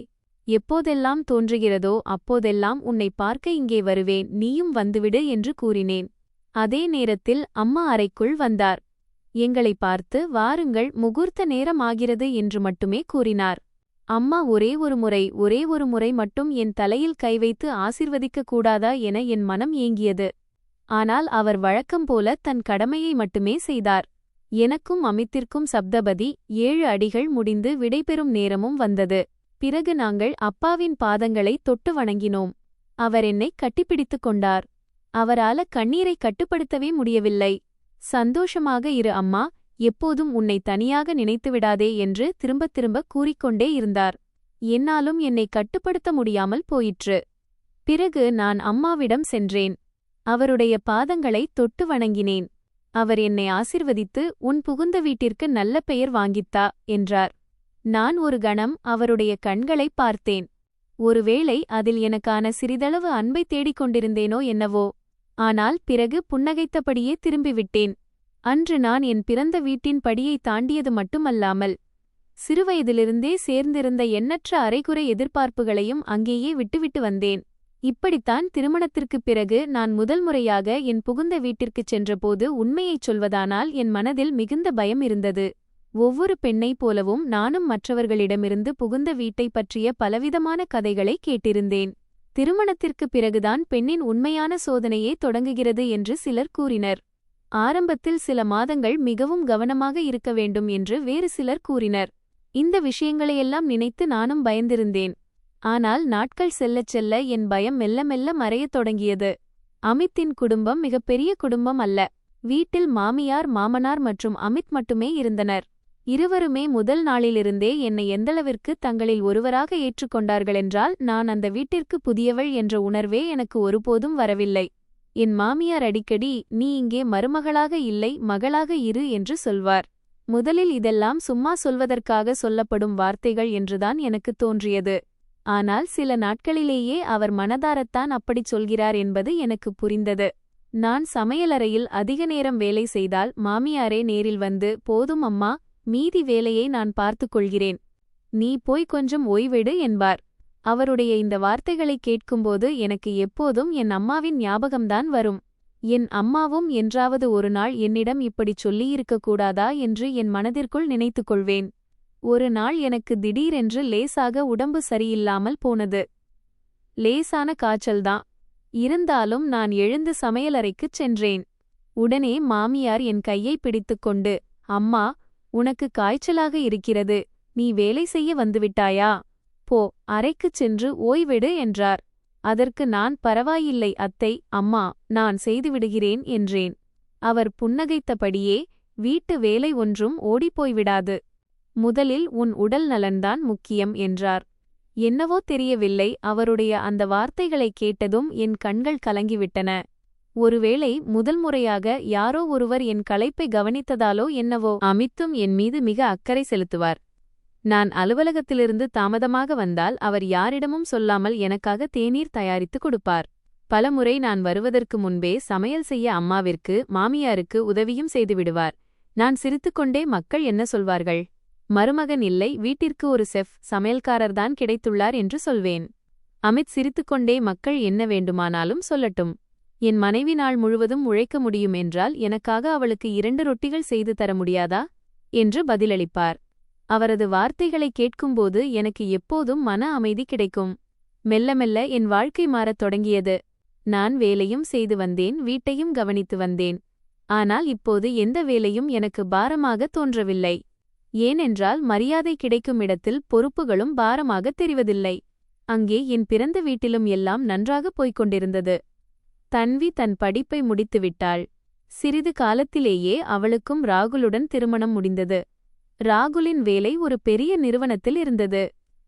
எப்போதெல்லாம் தோன்றுகிறதோ அப்போதெல்லாம் உன்னை பார்க்க இங்கே வருவேன், நீயும் வந்துவிடு என்று கூறினேன். அதே நேரத்தில் அம்மா அறைக்குள் வந்தார். எங்களை பார்த்து, வாருங்கள், முகூர்த்த நேரம் ஆகிறது என்று மட்டுமே கூறினார். அம்மா ஒரே ஒரு முறை மட்டும் என் தலையில் கை வைத்து ஆசிர்வதிக்க கூடாதா என என் மனம் ஏங்கியது. ஆனால் அவர் வழக்கம் போல தன் கடமையை மட்டுமே செய்தார். எனக்கும் அமித்திற்கும் சப்தபதி 7 அடிகள் முடிந்து விடைபெறும் நேரமும் வந்தது. பிறகு நாங்கள் அப்பாவின் பாதங்களை தொட்டு வணங்கினோம். அவர் என்னை கட்டிப்பிடித்துக் கொண்டார். அவரால கண்ணீரை கட்டுப்படுத்தவே முடியவில்லை. சந்தோஷமாக இரு அம்மா, எப்போதும் உன்னை தனியாக நினைத்துவிடாதே என்று திரும்பத் திரும்ப கூறிக்கொண்டே இருந்தார். என்னாலும் என்னை கட்டுப்படுத்த முடியாமல் போயிற்று. பிறகு நான் அம்மாவிடம் சென்றேன். அவருடைய பாதங்களை தொட்டு வணங்கினேன். அவர் என்னை ஆசிர்வதித்து உன் புகுந்த வீட்டிற்கு நல்ல பெயர் வாங்கித்தா என்றார். நான் ஒரு கணம் அவருடைய கண்களை பார்த்தேன். ஒருவேளை அதில் எனக்கான சிறிதளவு அன்பை தேடிக் கொண்டிருந்தேனோ என்னவோ. ஆனால் பிறகு புன்னகைத்தபடியே திரும்பிவிட்டேன். அன்று நான் என் பிறந்த வீட்டின் படியை தாண்டியது மட்டுமல்லாமல் சிறுவயதிலிருந்தே சேர்ந்திருந்த எண்ணற்ற அரைகுறை எதிர்பார்ப்புகளையும் அங்கேயே விட்டுவிட்டு வந்தேன். இப்படித்தான் திருமணத்திற்குப் பிறகு நான் முதல் முறையாக என் புகுந்த வீட்டிற்குச் சென்றபோது உண்மையைச் சொல்வதானால் என் மனதில் மிகுந்த பயம் இருந்தது. ஒவ்வொரு பெண்ணைப் போலவும் நானும் மற்றவர்களிடமிருந்து புகுந்த வீட்டைப் பற்றிய பலவிதமான கதைகளை கேட்டிருந்தேன். திருமணத்திற்குப் பிறகுதான் பெண்ணின் உண்மையான சோதனையே தொடங்குகிறது என்று சிலர் கூறினர். ஆரம்பத்தில் சில மாதங்கள் மிகவும் கவனமாக இருக்க வேண்டும் என்று வேறு சிலர் கூறினர். இந்த விஷயங்களையெல்லாம் நினைத்து நானும் பயந்திருந்தேன். ஆனால் நாட்கள் செல்லச் செல்ல என் பயம் மெல்ல மெல்ல மறையத் தொடங்கியது. அமித்தின் குடும்பம் மிகப்பெரிய குடும்பம் அல்ல. வீட்டில் மாமியார், மாமனார் மற்றும் அமித் மட்டுமே இருந்தனர். இருவருமே முதல் நாளிலிருந்தே என்னை எந்தளவிற்கு தங்களில் ஒருவராக ஏற்றுக்கொண்டார்களென்றால் நான் அந்த வீட்டிற்கு புதியவள் என்ற உணர்வே எனக்கு ஒருபோதும் வரவில்லை. என் மாமியார் அடிக்கடி நீ இங்கே மருமகளாக இல்லை, மகளாக இரு என்று சொல்வார். முதலில் இதெல்லாம் சும்மா சொல்வதற்காக சொல்லப்படும் வார்த்தைகள் என்றுதான் எனக்கு தோன்றியது. ஆனால் சில நாட்களிலேயே அவர் மனதாரத்தான் அப்படிச் சொல்கிறார் என்பது எனக்கு புரிந்தது. நான் சமையலறையில் அதிக நேரம் வேலை செய்தால் மாமியாரே நேரில் வந்து, போதும் அம்மா, மீதி வேலையை நான் பார்த்துக் கொள்கிறேன், நீ போய் கொஞ்சம் ஓய்வெடு என்பார். அவருடைய இந்த வார்த்தைகளை கேட்கும்போது எனக்கு எப்போதும் என் அம்மாவின் ஞாபகம்தான் வரும். என் அம்மாவும் என்றாவது ஒரு நாள் என்னிடம் இப்படிச் சொல்லியிருக்கக் கூடாதா என்று என் மனதிற்குள் நினைத்துக் கொள்வேன். ஒரு நாள் எனக்கு திடீரென்று லேசாக உடம்பு சரியில்லாமல் போனது. லேசான காய்ச்சல்தான். இருந்தாலும் நான் எழுந்து சமையலறைக்குச் சென்றேன். உடனே மாமியார் என் கையை பிடித்துக்கொண்டு, அம்மா, உனக்கு காய்ச்சலாக இருக்கிறது, நீ வேலை செய்ய வந்துவிட்டாயா? போ, அறைக்குச் சென்று ஓய்வெடு என்றார். அதற்கு நான், பரவாயில்லை அத்தை, அம்மா, நான் செய்துவிடுகிறேன் என்றேன். அவர் புன்னகைத்தபடியே, வீட்டு வேலை ஒன்றும் ஓடிப்போய்விடாது, முதலில் உன் உடல் நலன்தான் முக்கியம் என்றார். என்னவோ தெரியவில்லை, அவருடைய அந்த வார்த்தைகளைக் கேட்டதும் என் கண்கள் கலங்கிவிட்டன. ஒருவேளை முதல் முறையாக யாரோ ஒருவர் என் களைப்பை கவனித்ததாலோ என்னவோ. அமித்தும் என் மீது மிக அக்கறை செலுத்துவார். நான் அலுவலகத்திலிருந்து தாமதமாக வந்தால் அவர் யாரிடமும் சொல்லாமல் எனக்காக தேநீர் தயாரித்து கொடுப்பார். பலமுறை நான் வருவதற்கு முன்பே சமையல் செய்ய அம்மாவிற்கு, மாமியாருக்கு உதவியும் செய்துவிடுவார். நான் சிரித்துக்கொண்டே, மக்கள் என்ன சொல்வார்கள், மருமகன் இல்லை, வீட்டிற்கு ஒரு செஃப், சமையல்காரர்தான் கிடைத்துள்ளார் என்று சொல்வேன். அமித் சிரித்துக்கொண்டே, மக்கள் என்ன வேண்டுமானாலும் சொல்லட்டும், என் மனைவி நாள் முழுவதும் உழைக்க முடியும் என்றால் எனக்காக அவளுக்கு 2 ரொட்டிகள் செய்து தர முடியாதா என்று பதிலளிப்பார். அவரது வார்த்தைகளை கேட்கும்போது எனக்கு எப்போதும் மன அமைதி கிடைக்கும். மெல்ல மெல்ல என் வாழ்க்கை மாறத் தொடங்கியது. நான் வேலையும் செய்து வந்தேன், வீட்டையும் கவனித்து வந்தேன். ஆனால் இப்போது எந்த வேலையும் எனக்கு பாரமாக தோன்றவில்லை. ஏனென்றால் மரியாதை கிடைக்கும் இடத்தில் பொறுப்புகளும் பாரமாக தெரிவதில்லை. அங்கே என் பிறந்த வீட்டிலும் எல்லாம் நன்றாக போய்க் கொண்டிருந்தது. தன்வி தன் படிப்பை முடித்துவிட்டாள். சிறிது காலத்திலேயே அவளுக்கும் ராகுலுடன் திருமணம் முடிந்தது. ராகுலின் வேலை ஒரு பெரிய நிறுவனத்தில் இருந்தது.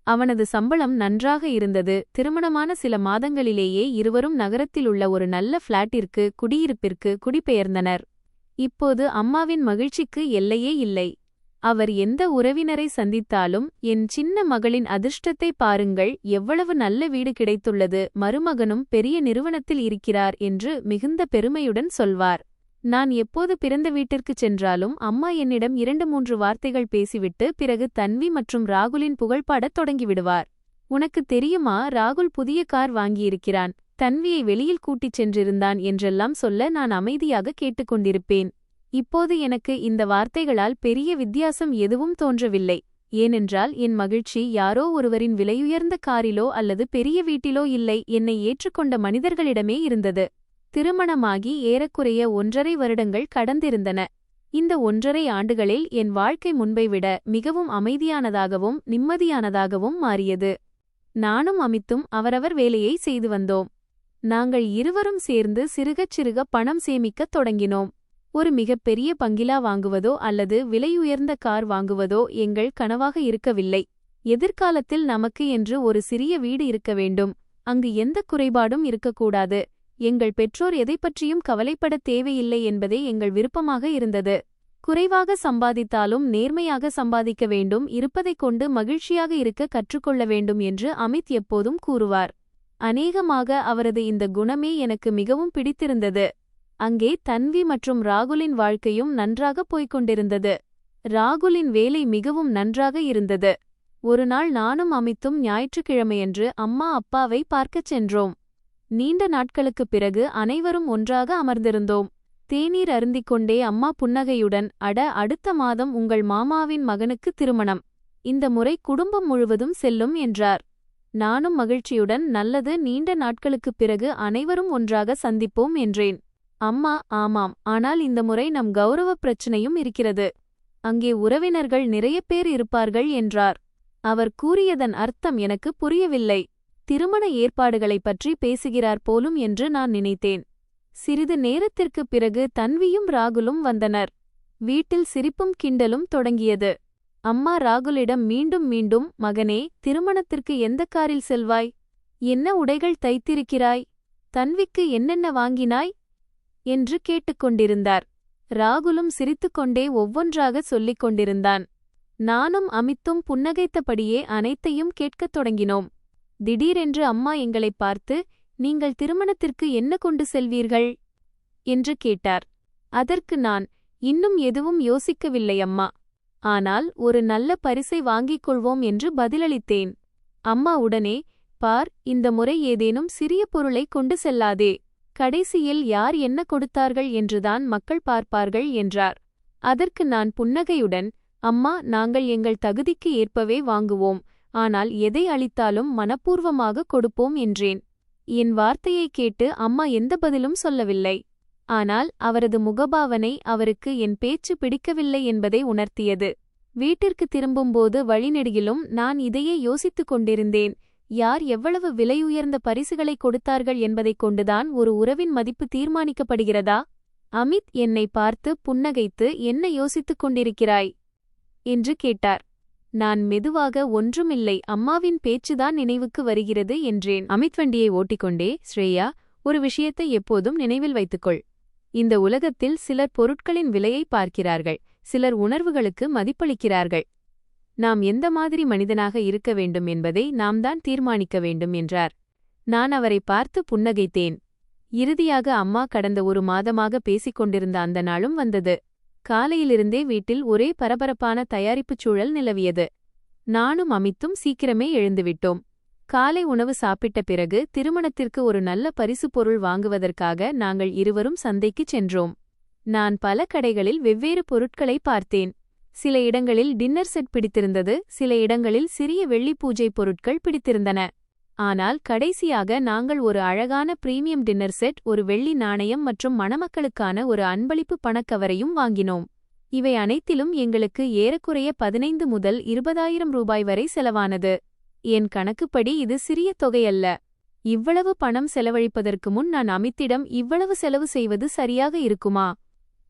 அவனது சம்பளம் நன்றாக இருந்தது. திருமணமான சில மாதங்களிலேயே இருவரும் நகரத்திலுள்ள ஒரு நல்ல ஃபிளாட்டிற்கு, குடியிருப்பிற்கு குடிபெயர்ந்தனர். இப்போது அம்மாவின் மகிழ்ச்சிக்கு எல்லையே இல்லை. அவர் எந்த உறவினரை சந்தித்தாலும், என் சின்ன மகளின் அதிர்ஷ்டத்தை பாருங்கள், எவ்வளவு நல்ல வீடு கிடைத்துள்ளது, மருமகனும் பெரிய நிறுவனத்தில் இருக்கிறார் என்று மிகுந்த பெருமையுடன் சொல்வார். நான் எப்போது பிறந்த வீட்டிற்குச் சென்றாலும் அம்மா என்னிடம் 2-3 வார்த்தைகள் பேசிவிட்டு பிறகு தன்வி மற்றும் ராகுலின் புகழ்பாடத் தொடங்கிவிடுவார். உனக்கு தெரியுமா, ராகுல் புதிய கார் வாங்கியிருக்கிறான், தன்வியை வெளியில் கூட்டிச் சென்றிருந்தான் என்றெல்லாம் சொல்ல நான் அமைதியாக கேட்டுக்கொண்டிருப்பேன். இப்போது எனக்கு இந்த வார்த்தைகளால் பெரிய வித்தியாசம் எதுவும் தோன்றவில்லை. ஏனென்றால் என் மகிழ்ச்சி யாரோ ஒருவரின் விலையுயர்ந்த காரிலோ அல்லது பெரிய வீட்டிலோ இல்லை, என்னை ஏற்றுக்கொண்ட மனிதர்களிடமே இருந்தது. திருமணமாகி ஏறக்குறைய 1.5 வருடங்கள் கடந்திருந்தன. இந்த 1.5 ஆண்டுகளில் என் வாழ்க்கை முன்பை விட மிகவும் அமைதியானதாகவும் நிம்மதியானதாகவும் மாறியது. நானும் அமித்தும் அவரவர் வேலையை செய்து வந்தோம். நாங்கள் இருவரும் சேர்ந்து சிறுகச் சிறுக பணம் சேமிக்கத் தொடங்கினோம். ஒரு மிகப்பெரிய பங்களா வாங்குவதோ அல்லது விலையுயர்ந்த கார் வாங்குவதோ எங்கள் கனவாக இருக்கவில்லை. எதிர்காலத்தில் நமக்கு என்று ஒரு சிறிய வீடு இருக்க வேண்டும். அங்கு எந்த குறைபாடும் இருக்கக்கூடாது. எங்கள் பெற்றோர் எதைப்பற்றியும் கவலைப்படத் தேவையில்லை என்பதே எங்கள் விருப்பமாக இருந்தது. குறைவாக சம்பாதித்தாலும் நேர்மையாக சம்பாதிக்க வேண்டும், இருப்பதைக் கொண்டு மகிழ்ச்சியாக இருக்க கற்றுக்கொள்ள வேண்டும் என்று அமித் எப்போதும் கூறுவார். அநேகமாக அவரது இந்த குணமே எனக்கு மிகவும் பிடித்திருந்தது. அங்கே தன்வி மற்றும் ராகுலின் வாழ்க்கையும் நன்றாக போய்க் கொண்டிருந்தது. ராகுலின் வேலை மிகவும் நன்றாக இருந்தது. ஒருநாள் நானும் அமித்தும் ஞாயிற்றுக்கிழமையன்று அம்மா அப்பாவை பார்க்கச் சென்றோம். நீண்ட நாட்களுக்குப் பிறகு அனைவரும் ஒன்றாக அமர்ந்திருந்தோம். தேநீர் அருந்திக் கொண்டே அம்மா புன்னகையுடன், அட, அடுத்த மாதம் உங்கள் மாமாவின் மகனுக்கு திருமணம். இந்த முறை குடும்பம் முழுவதும் செல்லும் என்றார். நானும் மகிழ்ச்சியுடன், நல்லது, நீண்ட நாட்களுக்குப் பிறகு அனைவரும் ஒன்றாக சந்திப்போம் என்றேன். அம்மா, ஆமாம், ஆனால் இந்த முறை நம் கௌரவ பிரச்சனையும் இருக்கிறது. அங்கே உறவினர்கள் நிறைய பேர் இருப்பார்கள் என்றார். அவர் கூறியதன் அர்த்தம் எனக்கு புரியவில்லை. திருமண ஏற்பாடுகளைப் பற்றி பேசுகிறார் போலும் என்று நான் நினைத்தேன். சிறிது நேரத்திற்குப் பிறகு தன்வியும் ராகுலும் வந்தனர். வீட்டில் சிரிப்பும் கிண்டலும் தொடங்கியது. அம்மா ராகுலிடம் மீண்டும் மீண்டும், மகனே, திருமணத்திற்கு எந்த காரில் செல்வாய்? என்ன உடைகள் தைத்திருக்கிறாய்? தன்விக்கு என்னென்ன வாங்கினாய் என்று கேட்டுக்கொண்டிருந்தார். ராகுலும் சிரித்துக்கொண்டே ஒவ்வொன்றாக சொல்லிக் கொண்டிருந்தான். நானும் அமித்தும் புன்னகைத்தபடியே அனைத்தையும் கேட்கத் தொடங்கினோம். திடீரென்று அம்மா எங்களைப் பார்த்து, நீங்கள் திருமணத்திற்கு என்ன கொண்டு செல்வீர்கள் என்று கேட்டார். அதற்கு நான், இன்னும் எதுவும் யோசிக்கவில்லை அம்மா, ஆனால் ஒரு நல்ல பரிசை வாங்கிக் கொள்வோம் என்று பதிலளித்தேன். அம்மா உடனே, பார், இந்த முறை ஏதேனும் சிறிய பொருளை கொண்டு செல்லாதே. கடைசியில் யார் என்ன கொடுத்தார்கள் என்றுதான் மக்கள் பார்ப்பார்கள் என்றார். அதற்கு நான் புன்னகையுடன், அம்மா, நாங்கள் எங்கள் தகுதிக்கு ஏற்பவே வாங்குவோம், ஆனால் எதை அளித்தாலும் மனப்பூர்வமாக கொடுப்போம் என்றேன். என் வார்த்தையைக் கேட்டு அம்மா எந்த பதிலும் சொல்லவில்லை. ஆனால் அவரது முகபாவனை அவருக்கு என் பேச்சு பிடிக்கவில்லை என்பதை உணர்த்தியது. வீட்டிற்கு திரும்பும்போது வழிநெடுகிலும் நான் இதையே யோசித்துக் கொண்டிருந்தேன். யார் எவ்வளவு விலையுயர்ந்த பரிசுகளை கொடுத்தார்கள் என்பதைக் கொண்டுதான் ஒரு உறவின் மதிப்பு தீர்மானிக்கப்படுகிறதா? அமித் என்னை பார்த்து புன்னகைத்து, என்ன யோசித்துக் கொண்டிருக்கிறாய் என்று கேட்டார். நான் மெதுவாக, ஒன்றுமில்லை, அம்மாவின் பேச்சுதான் நினைவுக்கு வருகிறது என்றேன். அமித் வண்டியை ஓட்டிக்கொண்டே, ஸ்ரேயா, ஒரு விஷயத்தை எப்போதும் நினைவில் வைத்துக்கொள். இந்த உலகத்தில் சிலர் பொருட்களின் விலையை பார்க்கிறார்கள், சிலர் உணர்வுகளுக்கு மதிப்பளிக்கிறார்கள். நாம் எந்த மாதிரி மனிதனாக இருக்க வேண்டும் என்பதை நாம் தான் தீர்மானிக்க வேண்டும் என்றார். நான் அவரை பார்த்து புன்னகைத்தேன். இறுதியாக அம்மா கடந்த ஒரு மாதமாக பேசிக் கொண்டிருந்த அந்த நாளும் வந்தது. காலையிலிருந்தே வீட்டில் ஒரே பரபரப்பான தயாரிப்புச் சூழல் நிலவியது. நானும் அமித்தும் சீக்கிரமே எழுந்துவிட்டோம். காலை உணவு சாப்பிட்ட பிறகு திருமணத்திற்கு ஒரு நல்ல பரிசுப் பொருள் வாங்குவதற்காக நாங்கள் இருவரும் சந்தைக்குச் சென்றோம். நான் பல கடைகளில் வெவ்வேறு பொருட்களை பார்த்தேன். சில இடங்களில் டின்னர் செட் பிடித்திருந்தது, சில இடங்களில் சிறிய வெள்ளி பூஜை பொருட்கள் பிடித்திருந்தன. ஆனால் கடைசியாக நாங்கள் ஒரு அழகான பிரீமியம் டின்னர் செட், ஒரு வெள்ளி நாணயம் மற்றும் மணமக்களுக்கான ஒரு அன்பளிப்பு பணக்கவரையும் வாங்கினோம். இவை அனைத்திலும் எங்களுக்கு ஏறக்குறைய 15 முதல் 20,000 ரூபாய் வரை செலவானது. என் கணக்குப்படி இது சிறிய தொகையல்ல. இவ்வளவு பணம் செலவழிப்பதற்கு முன் நான் அமித்திடம், இவ்வளவு செலவு செய்வது சரியாக இருக்குமா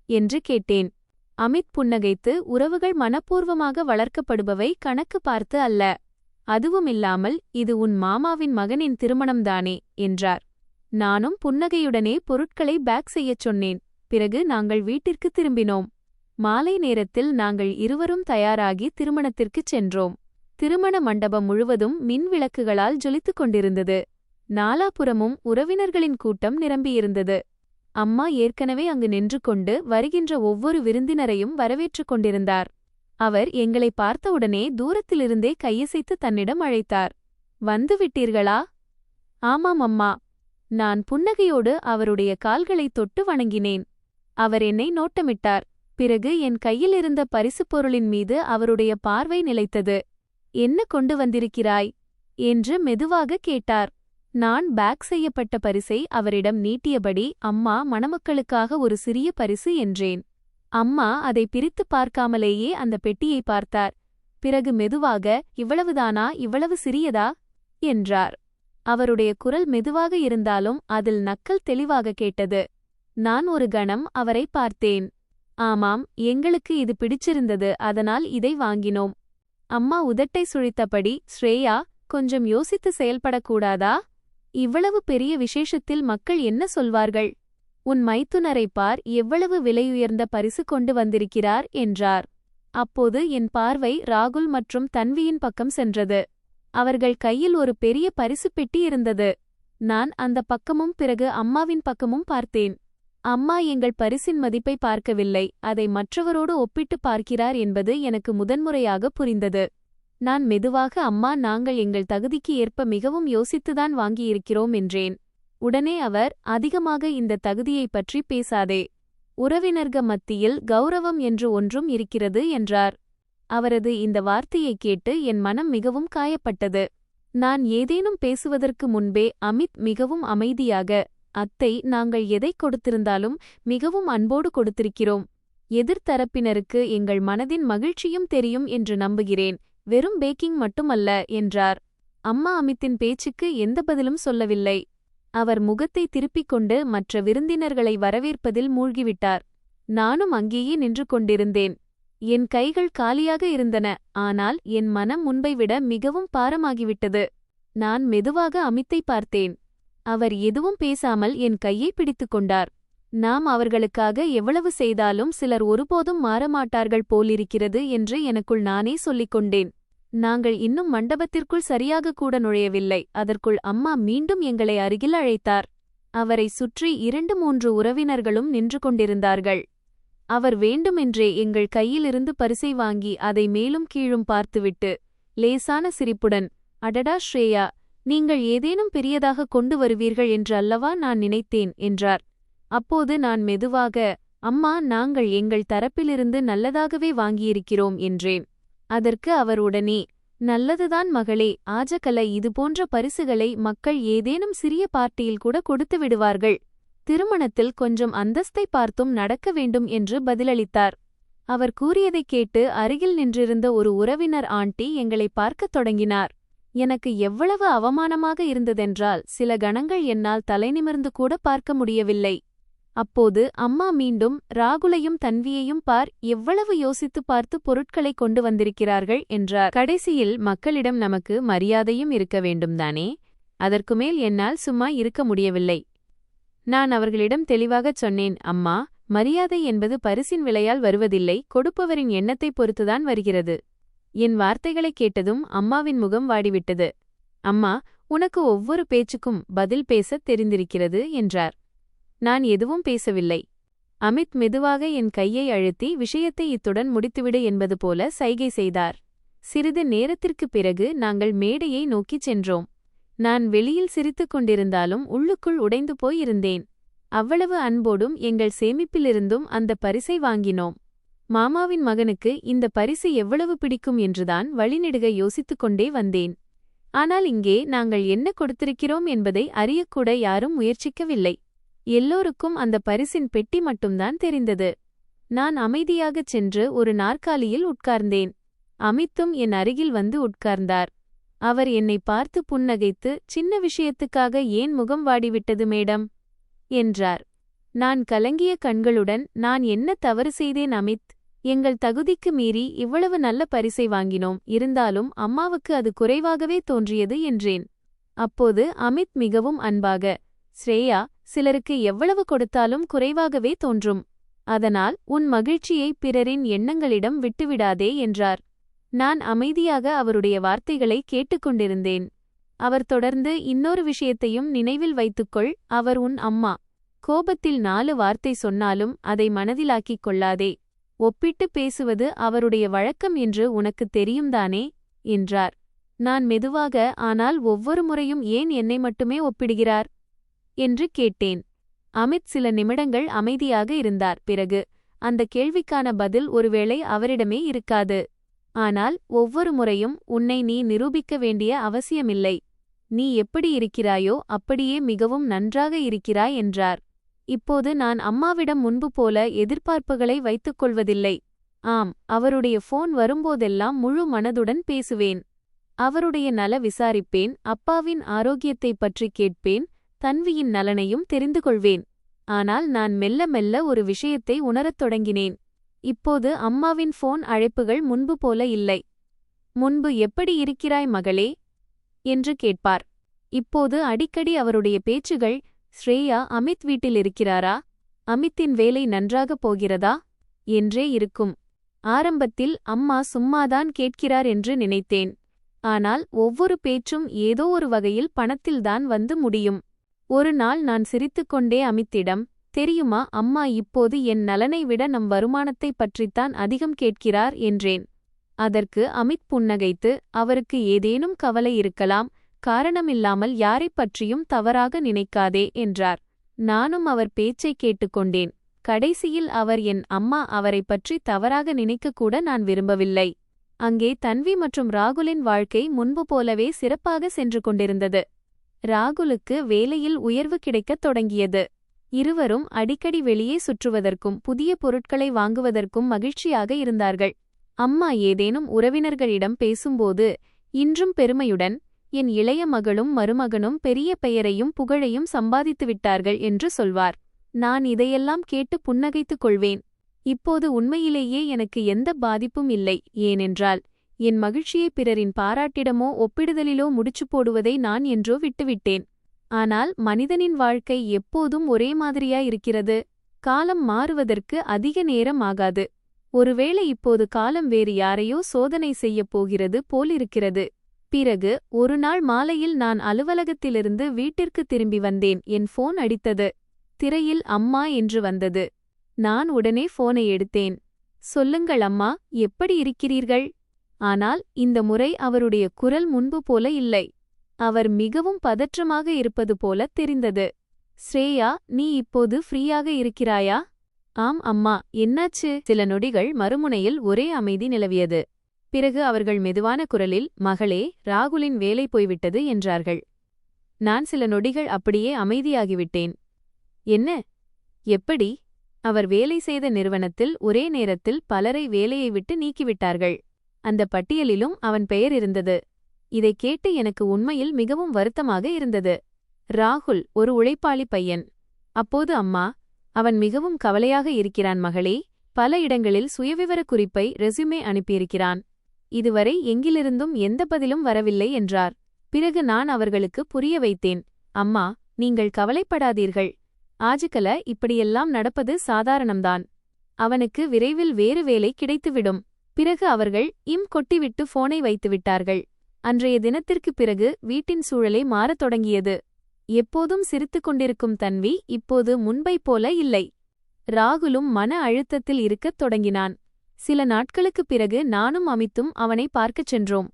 என்று கேட்டேன். அமித் புன்னகைத்து, உறவுகள் மனப்பூர்வமாக வளர்க்கப்படுபவை கணக்கு பார்த்து அல்ல. அதுவுமில்லாமல் இது உன் மாமாவின் மகனின் திருமணம்தானே என்றார். நானும் புன்னகையுடனே பொருட்களை பேக் செய்யச் சொன்னேன். பிறகு நாங்கள் வீட்டிற்கு திரும்பினோம். மாலை நேரத்தில் நாங்கள் இருவரும் தயாராகி திருமணத்திற்குச் சென்றோம். திருமண மண்டபம் முழுவதும் மின் விளக்குகளால் ஜொலித்துக் கொண்டிருந்தது. நாலாபுறமும் உறவினர்களின் கூட்டம் நிரம்பியிருந்தது. அம்மா ஏற்கனவே அங்கு நின்று கொண்டு வருகின்ற ஒவ்வொரு விருந்தினரையும் வரவேற்றுக் கொண்டிருந்தார். அவர் எங்களை பார்த்தவுடனே தூரத்திலிருந்தே கையசைத்து தன்னிடம் அழைத்தார். வந்துவிட்டீர்களா? ஆமாம் அம்மா. நான் புன்னகையோடு அவருடைய கால்களைத் தொட்டு வணங்கினேன். அவர் என்னை நோட்டமிட்டார். பிறகு என் கையில் இருந்த பரிசுப் பொருளின் மீது அவருடைய பார்வை நிலைத்தது. என்ன கொண்டு வந்திருக்கிறாய் என்று மெதுவாக கேட்டார். நான் பேக் செய்யப்பட்ட பரிசை அவரிடம் நீட்டியபடி, அம்மா, மணமக்களுக்காக ஒரு சிறிய பரிசு என்றேன். அம்மா அதை பிரித்துப் பார்க்காமலேயே அந்த பெட்டியை பார்த்தார். பிறகு மெதுவாக, இவ்வளவுதானா, இவ்வளவு சிறியதா என்றார். அவருடைய குரல் மெதுவாக இருந்தாலும் அதில் நக்கல் தெளிவாக கேட்டது. நான் ஒரு கணம் அவரை பார்த்தேன். ஆமாம், எங்களுக்கு இது பிடிச்சிருந்தது, அதனால் இதை வாங்கினோம். அம்மா உதட்டை சுழித்தபடி, ஸ்ரேயா, கொஞ்சம் யோசித்து செயல்படக்கூடாதா? இவ்வளவு பெரிய விசேஷத்தில் மக்கள் என்ன சொல்வார்கள்? உன் மைத்துனரைப் பார், எவ்வளவு விலையுயர்ந்த பரிசு கொண்டு வந்திருக்கிறார் என்றார். அப்போது என் பார்வை ராகுல் மற்றும் தன்வியின் பக்கம் சென்றது. அவர்கள் கையில் ஒரு பெரிய பரிசுப் பெட்டி இருந்தது. நான் அந்த பக்கமும் பிறகு அம்மாவின் பக்கமும் பார்த்தேன். அம்மா எங்கள் பரிசின் மதிப்பை பார்க்கவில்லை, அதை மற்றவரோடு ஒப்பிட்டுப் பார்க்கிறார் என்பது எனக்கு முதன்முறையாக புரிந்தது. நான் மெதுவாக, அம்மா, நாங்கள் எங்கள் தகுதிக்கு ஏற்ப மிகவும் யோசித்துதான் வாங்கியிருக்கிறோம் என்றேன். உடனே அவர், அதிகமாக இந்த தகுதியைப் பற்றி பேசாதே. உறவினர்க மத்தியில் கௌரவம் என்று ஒன்றும் இருக்கிறது என்றார். அவரது இந்த வார்த்தையைக் கேட்டு என் மனம் மிகவும் காயப்பட்டது. நான் ஏதேனும் பேசுவதற்கு முன்பே அமித் மிகவும் அமைதியாக, அத்தை, நாங்கள் எதைக் கொடுத்திருந்தாலும் மிகவும் அன்போடு கொடுத்திருக்கிறோம். எதிர்த்தரப்பினருக்கு எங்கள் மனதின் மகிழ்ச்சியும் தெரியும் என்று நம்புகிறேன், வெறும் பேக்கிங் மட்டுமல்ல என்றார். அம்மா அமித்தின் பேச்சுக்கு எந்த பதிலும் சொல்லவில்லை. அவர் முகத்தை திருப்பிக் கொண்டு மற்ற விருந்தினர்களை வரவேற்பதில் மூழ்கிவிட்டார். நானும் அங்கேயே நின்று கொண்டிருந்தேன். என் கைகள் காலியாக இருந்தன, ஆனால் என் மனம் முன்பை விட மிகவும் பாரமாகிவிட்டது. நான் மெதுவாக அமித்தை பார்த்தேன். அவர் எதுவும் பேசாமல் என் கையை பிடித்துக் கொண்டார். நாம் அவர்களுக்காக எவ்வளவு செய்தாலும் சிலர் ஒருபோதும் மாறமாட்டார்கள் போலிருக்கிறது என்று எனக்குள் நானே சொல்லிக் கொண்டேன். நாங்கள் இன்னும் மண்டபத்திற்குள் சரியாக கூட நுழையவில்லை. அதற்குள் அம்மா மீண்டும் எங்களை அருகில் அழைத்தார். அவரை சுற்றி 2-3 உறவினர்களும் நின்று கொண்டிருந்தார்கள். அவர் வேண்டுமென்றே எங்கள் கையிலிருந்து பரிசை வாங்கி அதை மேலும் கீழும் பார்த்துவிட்டு, லேசான சிரிப்புடன், அடடா ஸ்ரேயா, நீங்கள் ஏதேனும் பெரியதாக கொண்டு வருவீர்கள் என்று அல்லவா நான் நினைத்தேன் என்றார். அப்போது நான் மெதுவாக, அம்மா, நாங்கள் எங்கள் தரப்பிலிருந்து நல்லதாகவே வாங்கியிருக்கிறோம் என்றேன். அதற்கு அவர் உடனே, நல்லதுதான் மகளே, ஆஜகல, இதுபோன்ற பரிசுகளை மக்கள் ஏதேனும் சிறிய பார்ட்டியில் கூட கொடுத்து விடுவார்கள். திருமணத்தில் கொஞ்சம் அந்தஸ்தை பார்த்தும் நடக்க வேண்டும் என்று பதிலளித்தார். அவர் கூறியதைக் கேட்டு அருகில் நின்றிருந்த ஒரு உறவினர் ஆண்டி எங்களை பார்க்கத் தொடங்கினார். எனக்கு எவ்வளவு அவமானமாக இருந்ததென்றால் சில கணங்கள் என்னால் தலைநிமிர்ந்து கூட பார்க்க முடியவில்லை. அப்போது அம்மா மீண்டும், ராகுலையும் தன்வியையும் பார், எவ்வளவு யோசித்து பார்த்து பொருட்களை கொண்டு வந்திருக்கிறார்கள் என்றார். கடைசியில் மக்களிடம் நமக்கு மரியாதையும் இருக்க வேண்டும்தானே? அதற்குமேல் என்னால் சும்மா இருக்க முடியவில்லை. நான் அவர்களிடம் தெளிவாகச் சொன்னேன், அம்மா, மரியாதை என்பது பரிசின் விலையால் வருவதில்லை, கொடுப்பவரின் எண்ணத்தைப் பொறுத்துதான் வருகிறது. என் வார்த்தைகளைக் கேட்டதும் அம்மாவின் முகம் வாடிவிட்டது. அம்மா, உனக்கு ஒவ்வொரு பேச்சுக்கும் பதில் பேசத் தெரிந்திருக்கிறது என்றார். நான் எதுவும் பேசவில்லை. அமித் மெதுவாக என் கையை அழுத்தி, விஷயத்தை இத்துடன் முடித்துவிடு என்பது போல சைகை செய்தார். சிறிது நேரத்திற்குப் பிறகு நாங்கள் மேடையை நோக்கிச் சென்றோம். நான் வெளியில் சிரித்துக் கொண்டிருந்தாலும் உள்ளுக்குள் உடைந்து போயிருந்தேன். அவ்வளவு அன்போடும் எங்கள் சேமிப்பிலிருந்தும் அந்த பரிசை வாங்கினோம். மாமாவின் மகனுக்கு இந்த பரிசு எவ்வளவு பிடிக்கும் என்றுதான் வழிநெடுக யோசித்துக் கொண்டே வந்தேன். ஆனால் இங்கே நாங்கள் என்ன கொடுத்திருக்கிறோம் என்பதை அறியக்கூட யாரும் முயற்சிக்கவில்லை. எல்லோருக்கும் அந்த பரிசின் பெட்டி மட்டும்தான் தெரிந்தது. நான் அமைதியாகச் சென்று ஒரு நாற்காலியில் உட்கார்ந்தேன். அமித்தும் என் அருகில் வந்து உட்கார்ந்தார். அவர் என்னை பார்த்து புன்னகைத்து, சின்ன விஷயத்துக்காக ஏன் முகம் வாடிவிட்டது மேடம் என்றார். நான் கலங்கிய கண்களுடன், நான் என்ன தவறு செய்தேன் அமித்? எங்கள் தகுதிக்கு மீறி இவ்வளவு நல்ல பரிசை வாங்கினோம், இருந்தாலும் அம்மாவுக்கு அது குறைவாகவே தோன்றியது என்றேன். அப்போது அமித் மிகவும் அன்பாக, ஸ்ரேயா, சிலருக்கு எவ்வளவு கொடுத்தாலும் குறைவாகவே தோன்றும். அதனால் உன் மகிழ்ச்சியை பிறரின் எண்ணங்களிடம் விட்டுவிடாதே என்றார். நான் அமைதியாக அவருடைய வார்த்தைகளை கேட்டுக்கொண்டிருந்தேன். அவர் தொடர்ந்து, இன்னொரு விஷயத்தையும் நினைவில் வைத்துக்கொள், அவர் உன் அம்மா. கோபத்தில் 4 வார்த்தை சொன்னாலும் அதை மனதிலாக்கிக் கொள்ளாதே. ஒப்பிட்டு பேசுவது அவருடைய வழக்கம் என்று உனக்குத் தெரியும்தானே என்றார். நான் மெதுவாக, ஆனால் ஒவ்வொரு முறையும் ஏன் என்னை மட்டுமே ஒப்பிடுகிறார் என்று கேட்டேன். அமித் சில நிமிடங்கள் அமைதியாக இருந்தார். பிறகு, அந்த கேள்விக்கான பதில் ஒருவேளை அவரிடமே இருக்காது. ஆனால் ஒவ்வொரு முறையும் உன்னை நீ நிரூபிக்க வேண்டிய அவசியமில்லை. நீ எப்படி இருக்கிறாயோ அப்படியே மிகவும் நன்றாக இருக்கிறாய் என்றார். இப்போது நான் அம்மாவிடம் முன்பு போல எதிர்பார்ப்புகளை வைத்துக் கொள்வதில்லை. ஆம், அவருடைய போன் வரும்போதெல்லாம் முழு மனதுடன் பேசுவேன். அவருடைய நல விசாரிப்பேன், அப்பாவின் ஆரோக்கியத்தைப் பற்றி கேட்பேன், தன்வியின் நலனையும் தெரிந்து கொள்வேன். ஆனால் நான் மெல்ல மெல்ல ஒரு விஷயத்தை உணரத் தொடங்கினேன். இப்போது அம்மாவின் போன் அழைப்புகள் முன்பு போல இல்லை. முன்பு எப்படி இருக்கிறாய் மகளே என்று கேட்பார். இப்போது அடிக்கடி அவருடைய பேச்சுகள், ஸ்ரேயா அமித் வீட்டில் இருக்கிறாரா, அமித்தின் வேலை நன்றாகப் போகிறதா என்றே இருக்கும். ஆரம்பத்தில் அம்மா சும்மாதான் கேட்கிறார் என்று நினைத்தேன். ஆனால் ஒவ்வொரு பேச்சும் ஏதோ ஒரு வகையில் பணத்தில்தான் வந்து முடியும். ஒரு நாள் நான் சிரித்துக்கொண்டே அமித்திடம், தெரியுமா, அம்மா இப்போது என் நலனை விட நம் வருமானத்தைப் பற்றித்தான் அதிகம் கேட்கிறார் என்றேன். அதற்கு அமித் புன்னகைத்து, அவருக்கு ஏதேனும் கவலை இருக்கலாம், காரணமில்லாமல் யாரைப் பற்றியும் தவறாக நினைக்காதே என்றார். நானும் அவர் பேச்சைக் கேட்டுக்கொண்டேன். கடைசியில் அவர் என் அம்மா அவரைப் பற்றி தவறாக நினைக்கக்கூட நான் விரும்பவில்லை. அங்கே தன்வி மற்றும் ராகுலின் வாழ்க்கை முன்பு போலவே சிறப்பாக சென்று கொண்டிருந்தது. ராகுலுக்கு வேலையில் உயர்வு கிடைக்கத் தொடங்கியது. இருவரும் அடிக்கடி வெளியே சுற்றுவதற்கும் புதிய பொருட்களை வாங்குவதற்கும் மகிழ்ச்சியாக இருந்தார்கள். அம்மா ஏதேனும் உறவினர்களிடம் பேசும்போது இன்றும் பெருமையுடன், என் இளைய மகளும் மருமகனும் பெரிய பெயரையும் புகழையும் சம்பாதித்துவிட்டார்கள் என்று சொல்வார். நான் இதையெல்லாம் கேட்டு புன்னகைத்துக் கொள்வேன். இப்போது உண்மையிலேயே எனக்கு எந்த பாதிப்பும் இல்லை. ஏனென்றால் என் மகிழ்ச்சியை பிறரின் பாராட்டிடமோ ஒப்பிடுதலிலோ முடிச்சு போடுவதை நான் என்றோ விட்டுவிட்டேன். ஆனால் மனிதனின் வாழ்க்கை எப்போதும் ஒரே மாதிரியாயிருக்கிறது. காலம் மாறுவதற்கு அதிக நேரம் ஆகாது. ஒருவேளை இப்போது காலம் வேறு யாரையோ சோதனை செய்யப் போகிறது போலிருக்கிறது. பிறகு ஒரு நாள் மாலையில் நான் அலுவலகத்திலிருந்து வீட்டிற்கு திரும்பி வந்தேன். என் போன் அடித்தது. திரையில் அம்மா என்று வந்தது. நான் உடனே போனை எடுத்தேன். சொல்லுங்கள் அம்மா, எப்படி இருக்கிறீர்கள்? ஆனால் இந்த முறை அவருடைய குரல் முன்பு போல இல்லை. அவர் மிகவும் பதற்றமாக இருப்பது போல தெரிந்தது. ஸ்ரேயா, நீ இப்போது ஃப்ரீயாக இருக்கிறாயா? ஆம் அம்மா, என்னாச்சு? சில நொடிகள் மறுமுனையில் ஒரே அமைதி நிலவியது. பிறகு அவர்கள் மெதுவான குரலில், மகளே, ராகுலின் வேலை போய்விட்டது என்றார்கள். நான் சில நொடிகள் அப்படியே அமைதியாகிவிட்டேன். என்ன? எப்படி? அவர் வேலை செய்த நிறுவனத்தில் ஒரே நேரத்தில் பலரை வேலையை விட்டு நீக்கிவிட்டார்கள். அந்த பட்டியலிலும் அவன் பெயர் இருந்தது. இதைக் கேட்டு எனக்கு உண்மையில் மிகவும் வருத்தமாக இருந்தது. ராகுல் ஒரு உழைப்பாளி பையன். அப்போது அம்மா, அவன் மிகவும் கவலையாக இருக்கிறான் மகளே. பல இடங்களில் சுயவிவரக் குறிப்பை ரெஸ்யூமே அனுப்பியிருக்கிறான். இதுவரை எங்கிலிருந்தும் எந்த பதிலும் வரவில்லை என்றார். பிறகு நான் அவர்களுக்கு புரிய வைத்தேன். அம்மா, நீங்கள் கவலைப்படாதீர்கள். ஆஜுக்கல இப்படியெல்லாம் நடப்பது சாதாரணம்தான். அவனுக்கு விரைவில் வேறு வேலை கிடைத்துவிடும். பிறகு அவர்கள் கொட்டிவிட்டு போனை வைத்துவிட்டார்கள். அன்றைய தினத்திற்குப் பிறகு வீட்டின் சூழலே மாறத் தொடங்கியது. எப்போதும் சிரித்துக் கொண்டிருக்கும் தன்வி இப்போது முன்பைப் போல இல்லை. ராகுலும் மன அழுத்தத்தில் இருக்கத் தொடங்கினான். சில நாட்களுக்குப் பிறகு நானும் அமித்தும் அவனை பார்க்கச் சென்றோம்.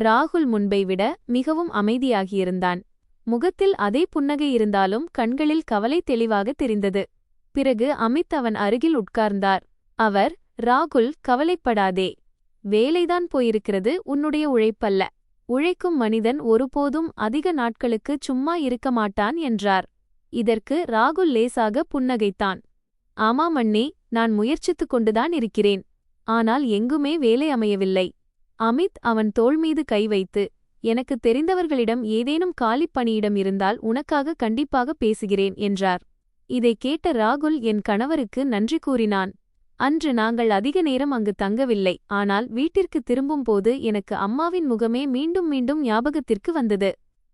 ராகுல் முன்பை விட மிகவும் அமைதியாகியிருந்தான். முகத்தில் அதே புன்னகை இருந்தாலும் கண்களில் கவலை தெளிவாக தெரிந்தது. பிறகு அமித் அவன் அருகில் உட்கார்ந்தார். அவர், ராகுல், கவலைப்படாதே. வேலைதான் போயிருக்கிறது, உன்னுடைய உழைப்பல்ல. உழைக்கும் மனிதன் ஒருபோதும் அதிக நாட்களுக்கு சும்மா இருக்க மாட்டான் என்றார். இதற்கு ராகுல் லேசாக புன்னகைத்தான். ஆமாம் அண்ணே, நான் முயற்சித்துக் கொண்டுதான் இருக்கிறேன். ஆனால் எங்குமே வேலை அமையவில்லை. அமித் அவன் தோள் மீது கை வைத்து, எனக்கு தெரிந்தவர்களிடம் ஏதேனும் காலிப் பணியிடம் இருந்தால் உனக்காக கண்டிப்பாக பேசுகிறேன் என்றார். இதைக் கேட்ட ராகுல் என் கணவருக்கு நன்றி கூறினான். அன்று நாங்கள் அதிக நேரம் அங்கு தங்கவில்லை. ஆனால் வீட்டிற்கு திரும்பும்போது எனக்கு அம்மாவின் முகமே மீண்டும் மீண்டும் ஞாபகத்திற்கு வந்தது.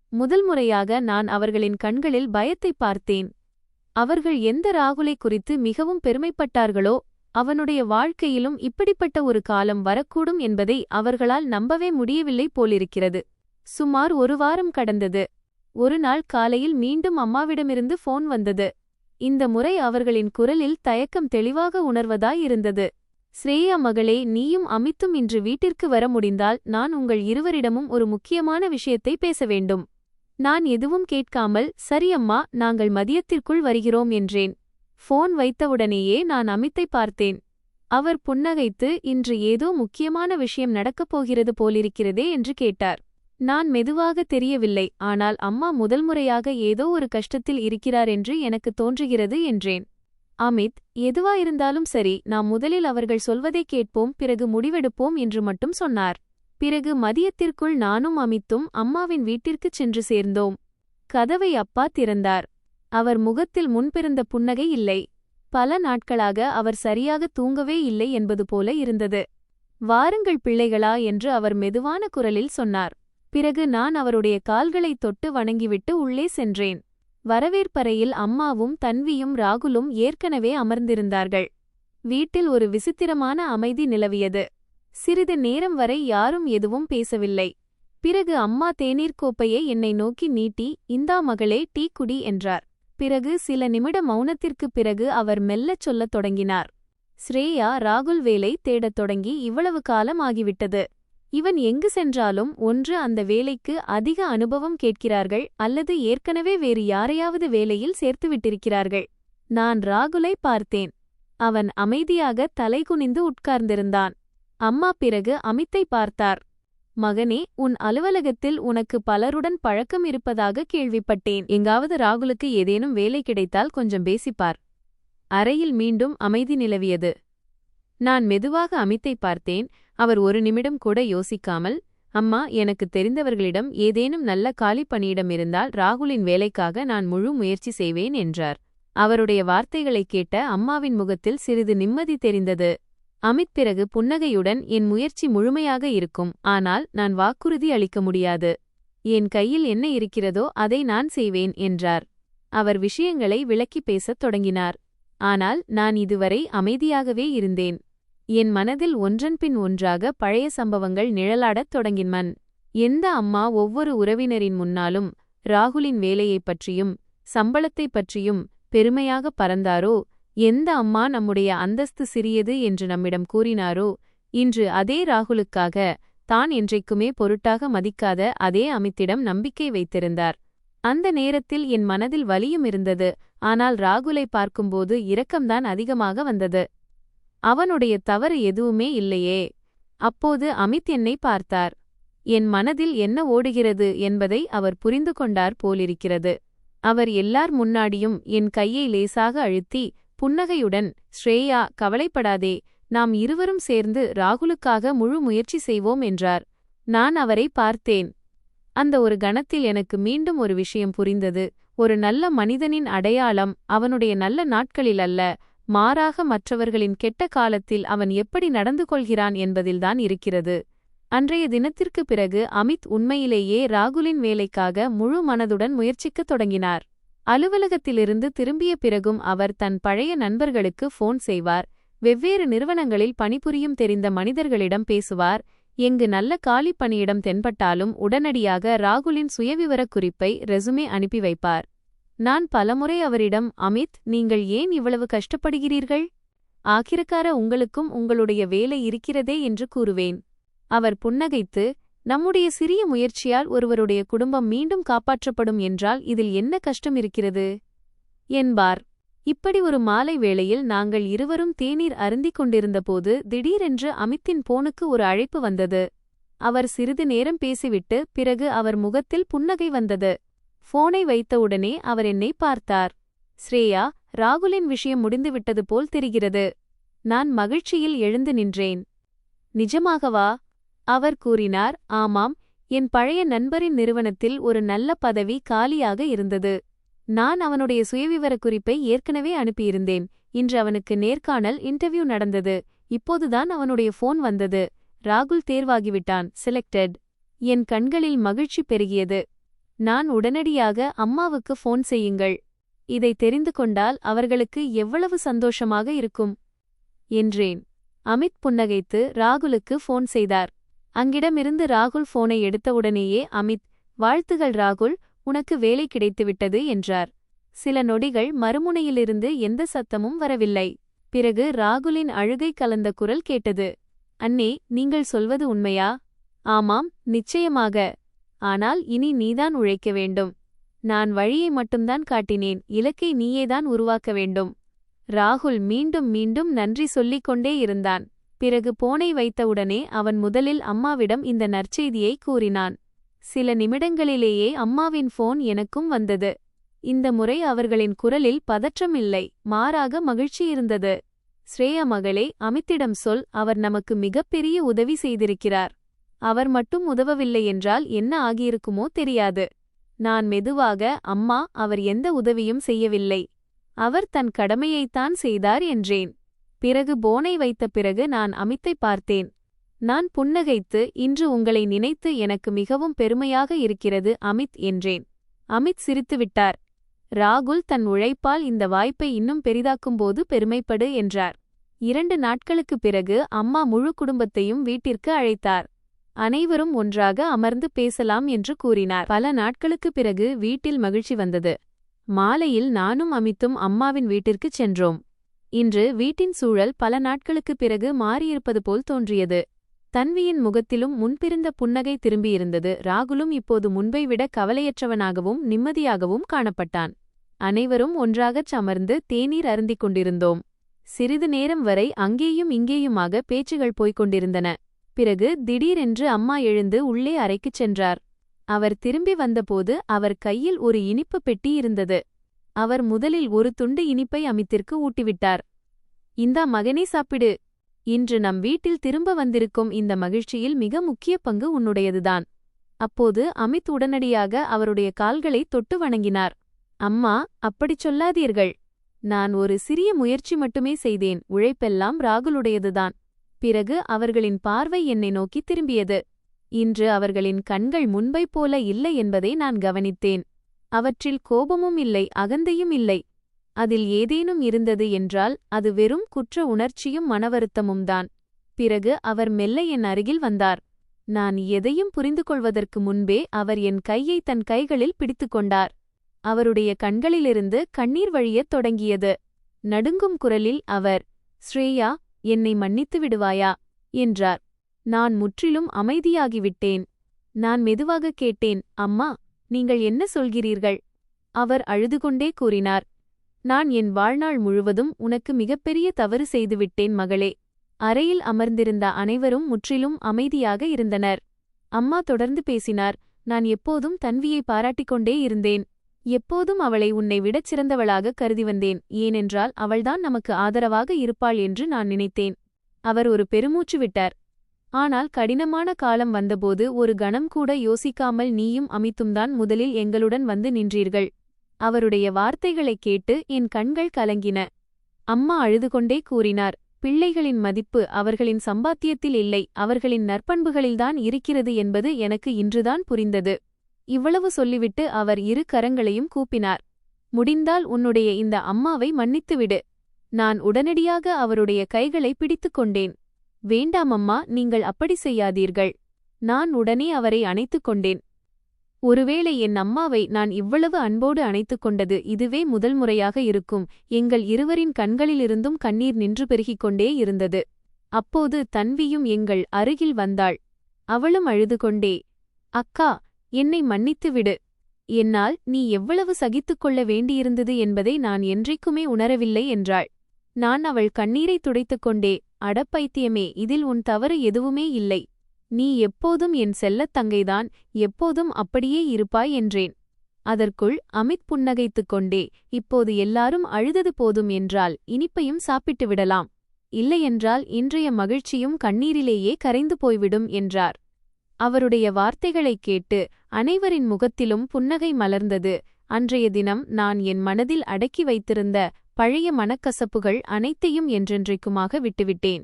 முதல் முறையாக நான் அவர்களின் கண்களில் பயத்தை பார்த்தேன். அவர்கள் எந்த ராகுலை குறித்து மிகவும் பெருமைப்பட்டார்களோ, அவனுடைய வாழ்க்கையிலும் இப்படிப்பட்ட ஒரு காலம் வரக்கூடும் என்பதை அவர்களால் நம்பவே முடியவில்லை போலிருக்கிறது. சுமார் ஒரு வாரம் கடந்தது. ஒரு நாள் காலையில் மீண்டும் அம்மாவிடமிருந்து போன் வந்தது. இந்த முறை அவர்களின் குரலில் தயக்கம் தெளிவாக உணர்வதாயிருந்தது. ஸ்ரேயா மகளே, நீயும் அமித்தும் இன்று வீட்டிற்கு வர முடிந்தால் நான் உங்கள் இருவரிடமும் ஒரு முக்கியமான விஷயத்தை பேச வேண்டும். நான் எதுவும் கேட்காமல், சரியம்மா, நாங்கள் மதியத்திற்குள் வருகிறோம் என்றேன். போன் வைத்தவுடனேயே நான் அமித்தை பார்த்தேன். அவர் புன்னகைத்து, இன்று ஏதோ முக்கியமான விஷயம் நடக்கப் போகிறது போலிருக்கிறதே என்று கேட்டார். நான் மெதுவாக, தெரியவில்லை, ஆனால் அம்மா முதல் முறையாக ஏதோ ஒரு கஷ்டத்தில் இருக்கிறார் என்று எனக்கு தோன்றுகிறது என்றேன். அமித், எதுவாயிருந்தாலும் சரி, நாம் முதலில் அவர்கள் சொல்வதை கேட்போம், பிறகு முடிவெடுப்போம் என்று மட்டும் சொன்னார். பிறகு மதியத்திற்குள் நானும் அமித்தும் அம்மாவின் வீட்டிற்குச் சென்று சேர்ந்தோம். கதவை அப்பா திறந்தார். அவர் முகத்தில் முன்பிருந்த புன்னகை இல்லை. பல நாட்களாக அவர் சரியாக தூங்கவே இல்லை என்பது போல இருந்தது. வாருங்கள் பிள்ளைகளா என்று அவர் மெதுவான குரலில் சொன்னார். பிறகு நான் அவருடைய கால்களைத் தொட்டு வணங்கிவிட்டு உள்ளே சென்றேன். வரவேற்பறையில் அம்மாவும் தன்வியும் ராகுலும் ஏற்கனவே அமர்ந்திருந்தார்கள். வீட்டில் ஒரு விசித்திரமான அமைதி நிலவியது. சிறிது நேரம் வரை யாரும் எதுவும் பேசவில்லை. பிறகு அம்மா தேநீர் கோப்பையை என்னை நோக்கி நீட்டி, இந்தா மகளே, டீ குடி என்றார். பிறகு சில நிமிட மௌனத்திற்குப் பிறகு அவர் மெல்லச் சொல்லத் தொடங்கினார். ஸ்ரேயா ராகுல் வேலை தேடத் தொடங்கி இவ்வளவு காலம் ஆகிவிட்டது. இவன் எங்கு சென்றாலும் ஒன்று அந்த வேலைக்கு அதிக அனுபவம் கேட்கிறார்கள், அல்லது ஏற்கனவே வேறு யாரையாவது வேலையில் சேர்த்துவிட்டிருக்கிறார்கள். நான் ராகுலை பார்த்தேன். அவன் அமைதியாக தலைகுனிந்து உட்கார்ந்திருந்தான். அம்மா பிறகு அமித்தை பார்த்தார். மகனே, உன் அலுவலகத்தில் உனக்கு பலருடன் பழக்கம் இருப்பதாக கேள்விப்பட்டேன். எங்காவது ராகுலுக்கு ஏதேனும் வேலை கிடைத்தால் கொஞ்சம் பேசிப்பார். அறையில் மீண்டும் அமைதி நிலவியது. நான் மெதுவாக அமித்தை பார்த்தேன். அவர் ஒரு நிமிடம் கூட யோசிக்காமல், அம்மா, எனக்கு தெரிந்தவர்களிடம் ஏதேனும் நல்ல காலி பணியிடம் இருந்தால் ராகுலின் வேலைக்காக நான் முழு முயற்சி செய்வேன் என்றார். அவருடைய வார்த்தைகளைக் கேட்ட அம்மாவின் முகத்தில் சிறிது நிம்மதி தெரிந்தது. அமித் பிறகு புன்னகையுடன், என் முயற்சி முழுமையாக இருக்கும், ஆனால் நான் வாக்குறுதி அளிக்க முடியாது. என் கையில் என்ன இருக்கிறதோ அதை நான் செய்வேன் என்றார். அவர் விஷயங்களை விளக்கி பேசத் தொடங்கினார். ஆனால் நான் இதுவரை அமைதியாகவே இருந்தேன். என் மனதில் ஒன்றன்பின் ஒன்றாக பழைய சம்பவங்கள் நிழலாடத் தொடங்கினமன். எந்த அம்மா ஒவ்வொரு உறவினரின் முன்னாலும் ராகுலின் வேலையைப் பற்றியும் சம்பளத்தைப் பற்றியும் பெருமையாக பறந்தாரோ, எந்த அம்மா நம்முடைய அந்தஸ்து சிறியது என்று நம்மிடம் கூறினாரோ, இன்று அதே ராகுலுக்காக தான் என்றைக்குமே பொருட்டாக மதிக்காத அதே அமித்திடம் நம்பிக்கை வைத்திருந்தார். அந்த நேரத்தில் என் மனதில் வலியும் இருந்தது. ஆனால் ராகுலை பார்க்கும்போது இரக்கம்தான் அதிகமாக வந்தது. அவனுடைய தவறு எதுவுமே இல்லையே. அப்போது அமித் என்னை பார்த்தார். என் மனதில் என்ன ஓடுகிறது என்பதை அவர் புரிந்து கொண்டார் போலிருக்கிறது. அவர் எல்லார் முன்னாடியும் என் கையை லேசாக அழுத்தி புன்னகையுடன், ஸ்ரேயா, கவலைப்படாதே, நாம் இருவரும் சேர்ந்து ராகுலுக்காக முழு முயற்சி செய்வோம் என்றார். நான் அவரை பார்த்தேன். அந்த ஒரு கணத்தில் எனக்கு மீண்டும் ஒரு விஷயம் புரிந்தது. ஒரு நல்ல மனிதனின் அடையாளம் அவனுடைய நல்ல நாட்களில் அல்ல, மாறாக மற்றவர்களின் கெட்ட காலத்தில் அவன் எப்படி நடந்து கொள்கிறான் என்பதில்தான் இருக்கிறது. அன்றைய தினத்திற்கு பிறகு அமித் உண்மையிலேயே ராகுலின் வேலைக்காக முழு மனதுடன் முயற்சிக்கத் தொடங்கினார். அலுவலகத்திலிருந்து திரும்பிய பிறகும் அவர் தன் பழைய நண்பர்களுக்கு ஃபோன் செய்வார். வெவ்வேறு நிறுவனங்களில் பணிபுரியும் தெரிந்த மனிதர்களிடம் பேசுவார். எங்கு நல்ல காலி பணியிடம் தென்பட்டாலும் உடனடியாக ராகுலின் சுயவிவரக் குறிப்பை ரெசுமே அனுப்பி வைப்பார். நான் பலமுறை அவரிடம், அமித், நீங்கள் ஏன் இவ்வளவு கஷ்டப்படுகிறீர்கள்? ஆக்கிரக்கார உங்களுக்கும் உங்களுடைய வேலை இருக்கிறதே என்று கூறுவேன். அவர் புன்னகைத்து, நம்முடைய சிறிய முயற்சியால் ஒருவருடைய குடும்பம் மீண்டும் காப்பாற்றப்படும் என்றால் இதில் என்ன கஷ்டம் இருக்கிறது என்பார். இப்படி ஒரு மாலை வேளையில் நாங்கள் இருவரும் தேநீர் அருந்திக் கொண்டிருந்தபோது திடீரென்று அமித்தின் போனுக்கு ஒரு அழைப்பு வந்தது. அவர் சிறிது நேரம் பேசிவிட்டு பிறகு அவர் முகத்தில் புன்னகை வந்தது. போனை வைத்தவுடனே அவர் என்னை பார்த்தார். ஸ்ரேயா, ராகுலின் விஷயம் முடிந்துவிட்டது போல் தெரிகிறது. நான் மகிழ்ச்சியில் எழுந்து நின்றேன். நிஜமாகவா? அவர் கூறினார். ஆமாம், என் பழைய நண்பரின் நிறுவனத்தில் ஒரு நல்ல பதவி காலியாக இருந்தது. நான் அவனுடைய சுயவிவரக் குறிப்பை ஏற்கனவே அனுப்பியிருந்தேன். இன்று அவனுக்கு நேர்காணல் இன்டர்வியூ நடந்தது. இப்போதுதான் அவனுடைய போன் வந்தது. ராகுல் தேர்வாகிவிட்டான், செலக்டட். என் கண்களில் மகிழ்ச்சி பெருகியது. நான் உடனடியாக அம்மாவுக்கு ஃபோன் செய்யுங்கள். இதை தெரிந்து கொண்டால் அவர்களுக்கு எவ்வளவு சந்தோஷமாக இருக்கும் என்றேன். அமித் புன்னகைத்து ராகுலுக்கு ஃபோன் செய்தார். அங்கிடமிருந்து ராகுல் ஃபோனை எடுத்தவுடனேயே அமித், வாழ்த்துகள் ராகுல், உனக்கு வேலை கிடைத்துவிட்டது என்றார். சில நொடிகள் மறுமுனையிலிருந்து எந்த சத்தமும் வரவில்லை. பிறகு ராகுலின் அழுகை கலந்த குரல் கேட்டது. அண்ணே, நீங்கள் சொல்வது உண்மையா? ஆமாம், நிச்சயமாக. ஆனால் இனி நீதான் உழைக்க வேண்டும். நான் வழியை மட்டும்தான் காட்டினேன், இலக்கை நீயேதான் உருவாக்க வேண்டும். ராகுல் மீண்டும் மீண்டும் நன்றி சொல்லிக் கொண்டே இருந்தான். பிறகு போனை வைத்தவுடனே அவன் முதலில் அம்மாவிடம் இந்த நற்செய்தியை கூறினான். சில நிமிடங்களிலேயே அம்மாவின் போன் எனக்கும் வந்தது. இந்த முறை அவர்களின் குரலில் பதற்றம் இல்லை, மாறாக மகிழ்ச்சி இருந்தது. ஸ்ரேயா மகளே, அமித்திடம் சொல், அவர் நமக்கு மிகப்பெரிய உதவி செய்திருக்கிறார். அவர் மட்டும் உதவவில்லை என்றால் என்ன ஆகியிருக்குமோ தெரியாது. நான் மெதுவாக, அம்மா, அவர் எந்த உதவியும் செய்யவில்லை. அவர் தன் கடமையைத்தான் செய்தார் என்றேன். பிறகு போனை வைத்த பிறகு நான் அமித்தை பார்த்தேன். நான் புன்னகைத்து, இன்று உங்களை நினைத்து எனக்கு மிகவும் பெருமையாக இருக்கிறது அமித் என்றேன். அமித் சிரித்துவிட்டார். ராகுல் தன் உழைப்பால் இந்த வாய்ப்பை இன்னும் பெரிதாக்கும்போது பெருமைப்படு என்றார். 2 நாட்களுக்குப் பிறகு அம்மா முழு குடும்பத்தையும் வீட்டிற்கு அழைத்தார். அனைவரும் ஒன்றாக அமர்ந்து பேசலாம் என்று கூறினார். பல நாட்களுக்குப் பிறகு வீட்டில் மகிழ்ச்சி வந்தது. மாலையில் நானும் அமித்தும் அம்மாவின் வீட்டிற்குச் சென்றோம். இன்று வீட்டின் சூழல் பல நாட்களுக்குப் பிறகு மாறியிருப்பது போல் தோன்றியது. தன்வியின் முகத்திலும் முன்பிருந்த புன்னகை திரும்பியிருந்தது. ராகுலும் இப்போது முன்பை விட கவலையற்றவனாகவும் நிம்மதியாகவும் காணப்பட்டான். அனைவரும் ஒன்றாகச் அமர்ந்து தேநீர் அருந்திக் கொண்டிருந்தோம். சிறிது நேரம் வரை அங்கேயும் இங்கேயுமாக பேச்சுகள் போய்க் கொண்டிருந்தன. பிறகு திடீரென்று அம்மா எழுந்து உள்ளே அறைக்குச் சென்றார். அவர் திரும்பி வந்தபோது அவர் கையில் ஒரு இனிப்பு பெட்டி இருந்தது. அவர் முதலில் ஒரு துண்டு இனிப்பை அமித்திற்கு ஊட்டிவிட்டார். இந்தா மகனே, சாப்பிடு. இன்று நம் வீட்டில் திரும்ப வந்திருக்கும் இந்த மகிழ்ச்சியில் மிக முக்கிய பங்கு உன்னுடையதுதான். அப்போது அமித் உடனடியாக அவருடைய கால்களை தொட்டு வணங்கினார். அம்மா, அப்படிச் சொல்லாதீர்கள். நான் ஒரு சிறிய முயற்சி மட்டுமே செய்தேன். உழைப்பெல்லாம் ராகுலுடையதுதான். பிறகு அவர்களின் பார்வை என்னை நோக்கி திரும்பியது. இன்று அவர்களின் கண்கள் முன்பை போல இல்லை என்பதை நான் கவனித்தேன். அவற்றில் கோபமும் இல்லை, அகந்தையும் இல்லை. அதில் ஏதேனும் இருந்தது என்றால் அது வெறும் குற்ற உணர்ச்சியும் மனவருத்தமும்தான். பிறகு அவர் மெல்ல என் அருகில் வந்தார். நான் எதையும் புரிந்து கொள்வதற்கு முன்பே அவர் என் கையை தன் கைகளில் பிடித்துக்கொண்டார். அவருடைய கண்களிலிருந்து கண்ணீர் வழியத் தொடங்கியது. நடுங்கும் குரலில் அவர், ஸ்ரேயா, என்னை மன்னித்து விடுவாயா என்றார். நான் முற்றிலும் அமைதியாகிவிட்டேன். நான் மெதுவாக கேட்டேன், அம்மா, நீங்கள் என்ன சொல்கிறீர்கள்? அவர் அழுதுகொண்டே கூறினார், நான் என் வாழ்நாள் முழுவதும் உனக்கு மிகப்பெரிய தவறு செய்துவிட்டேன் மகளே. அறையில் அமர்ந்திருந்த அனைவரும் முற்றிலும் அமைதியாக இருந்தனர். அம்மா தொடர்ந்து பேசினார், நான் எப்போதும் தன்வியை பாராட்டிக் கொண்டே இருந்தேன். எப்போதும் அவளை உன்னை விடச் சிறந்தவளாக கருதி வந்தேன். ஏனென்றால் அவள்தான் நமக்கு ஆதரவாக இருப்பாள் என்று நான் நினைத்தேன். அவர் ஒரு பெருமூச்சு விட்டார். ஆனால் கடினமான காலம் வந்தபோது ஒரு கணம் கூட யோசிக்காமல் நீயும் அமித்தும்தான் முதலில் எங்களுடன் வந்து நின்றீர்கள். அவருடைய வார்த்தைகளைக் கேட்டு என் கண்கள் கலங்கின. அம்மா அழுதுகொண்டே கூறினார், பிள்ளைகளின் மதிப்பு அவர்களின் சம்பாத்தியத்தில் இல்லை, அவர்களின் நற்பண்புகளில்தான் இருக்கிறது என்பது எனக்கு இன்றுதான் புரிந்தது. இவ்வளவு சொல்லிவிட்டு அவர் 2 கரங்களையும் கூப்பினார். முடிந்தால் உன்னுடைய இந்த அம்மாவை மன்னித்துவிடு. நான் உடனடியாக அவருடைய கைகளை பிடித்துக் கொண்டேன். வேண்டாம் அம்மா, நீங்கள் அப்படி செய்யாதீர்கள். நான் உடனே அவரை அணைத்துக் கொண்டேன். ஒருவேளை என் அம்மாவை நான் இவ்வளவு அன்போடு அணைத்துக் கொண்டது இதுவே முதல் முறையாக இருக்கும். எங்கள் இருவரின் கண்களிலிருந்தும் கண்ணீர் நின்று பெருகிக் கொண்டே இருந்தது. அப்போது தன்வியும் எங்கள் அருகில் வந்தாள். அவளும் அழுதுகொண்டே, அக்கா, என்னை மன்னித்து விடு. என்னால் நீ எவ்வளவு சகித்துக் கொள்ள வேண்டியிருந்தது என்பதை நான் என்றைக்குமே உணரவில்லை என்றாள். நான் அவள் கண்ணீரை துடைத்துக் கொண்டே, அடப்பைத்தியமே, இதில் உன் தவறு எதுவுமே இல்லை. நீ எப்போதும் என் செல்லத் தங்கைதான், எப்போதும் அப்படியே இருப்பாய் என்றேன். அதற்குள் அமித் புன்னகைத்துக் கொண்டே, இப்போது எல்லாரும் அழுதது போதும் என்றால் இனிப்பையும் சாப்பிட்டு விடலாம். இல்லையென்றால் இன்றைய மகிழ்ச்சியும் கண்ணீரிலேயே கரைந்து போய்விடும் என்றார். அவருடைய வார்த்தைகளைக் கேட்டு அனைவரின் முகத்திலும் புன்னகை மலர்ந்தது. அன்றைய தினம் நான் என் மனதில் அடக்கி வைத்திருந்த பழைய மனக்கசப்புகள் அனைத்தையும் என்றென்றைக்குமாக விட்டுவிட்டேன்.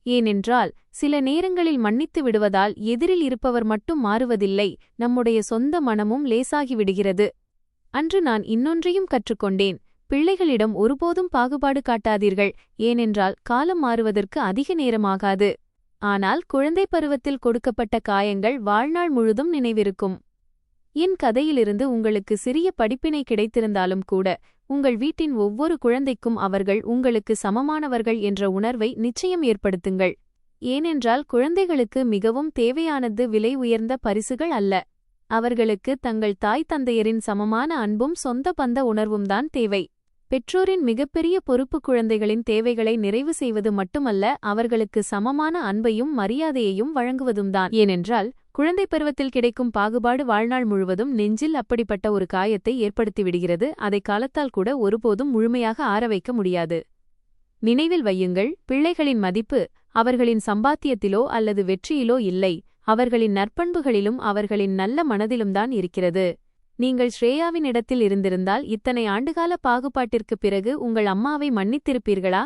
ஏனென்றால் சில நேரங்களில் மன்னித்து விடுவதால் எதிரில் இருப்பவர் மட்டும் மாறுவதில்லை, நம்முடைய சொந்த மனமும் லேசாகிவிடுகிறது. அன்று நான் இன்னொன்றையும் கற்றுக்கொண்டேன். பிள்ளைகளிடம் ஒருபோதும் பாகுபாடு காட்டாதீர்கள். ஏனென்றால் காலம் மாறுவதற்கு அதிக நேரமாகாது. ஆனால் குழந்தை பருவத்தில் கொடுக்கப்பட்ட காயங்கள் வாழ்நாள் முழுதும் நினைவிருக்கும். என் கதையிலிருந்து உங்களுக்கு சிறிய படிப்பினை கிடைத்திருந்தாலும் கூட, உங்கள் வீட்டின் ஒவ்வொரு குழந்தைக்கும் அவர்கள் உங்களுக்கு சமமானவர்கள் என்ற உணர்வை நிச்சயம் ஏற்படுத்துங்கள். ஏனென்றால் குழந்தைகளுக்கு மிகவும் தேவையானது விலை உயர்ந்த பரிசுகள் அல்ல. அவர்களுக்கு தங்கள் தாய் தந்தையரின் சமமான அன்பும் சொந்த பந்த உணர்வும்தான் தேவை. பெற்றோரின் மிகப்பெரிய பொறுப்பு குழந்தைகளின் தேவைகளை நிறைவு செய்வது மட்டுமல்ல, அவர்களுக்கு சமமான அன்பையும் மரியாதையையும் வழங்குவதும்தான். ஏனென்றால் குழந்தை பருவத்தில் கிடைக்கும் பாகுபாடு வாழ்நாள் முழுவதும் நெஞ்சில் அப்படிப்பட்ட ஒரு காயத்தை ஏற்படுத்திவிடுகிறது. அதை காலத்தால் கூட ஒருபோதும் முழுமையாக ஆறவைக்க முடியாது. நினைவில் வையுங்கள், பிள்ளைகளின் மதிப்பு அவர்களின் சம்பாத்தியத்திலோ அல்லது வெற்றியிலோ இல்லை, அவர்களின் நற்பண்புகளிலும் அவர்களின் நல்ல மனதிலும்தான் இருக்கிறது. நீங்கள் ஸ்ரேயாவின் இடத்தில் இருந்திருந்தால் இத்தனை ஆண்டுகால பாகுபாட்டிற்குப் பிறகு உங்கள் அம்மாவை மன்னித்திருப்பீர்களா?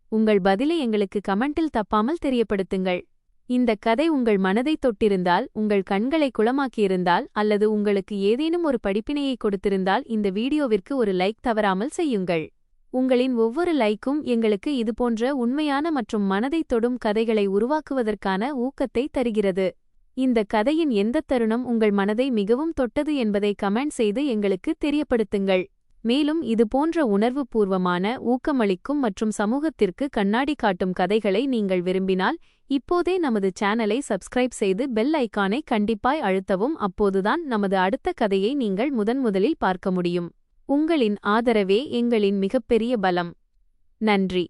உங்கள் பதிலை எங்களுக்கு கமெண்டில் தப்பாமல் தெரியப்படுத்துங்கள். இந்த கதை உங்கள் மனதை தொட்டிருந்தால், உங்கள் கண்களை குளமாக்கியிருந்தால் அல்லது உங்களுக்கு ஏதேனும் ஒரு படிப்பினையை கொடுத்திருந்தால் இந்த வீடியோவிற்கு ஒரு லைக் தவறாமல் செய்யுங்கள். உங்களின் ஒவ்வொரு லைக்கும் எங்களுக்கு இதுபோன்ற உண்மையான மற்றும் மனதைத் தொடும் கதைகளை உருவாக்குவதற்கான ஊக்கத்தை தருகிறது. இந்த கதையின் எந்தத் தருணம் உங்கள் மனதை மிகவும் தொட்டது என்பதை கமெண்ட் செய்து எங்களுக்கு தெரியப்படுத்துங்கள். மேலும் இதுபோன்ற உணர்வுபூர்வமான, ஊக்கமளிக்கும் மற்றும் சமூகத்திற்கு கண்ணாடி காட்டும் கதைகளை நீங்கள் விரும்பினால் இப்போதே நமது சேனலை சப்ஸ்கிரைப் செய்து பெல் ஐகானை கண்டிப்பாய் அழுத்தவும். அப்போதுதான் நமது அடுத்த கதையை நீங்கள் முதன்முதலில் பார்க்க முடியும். உங்களின் ஆதரவே எங்களின் மிகப்பெரிய பலம். நன்றி.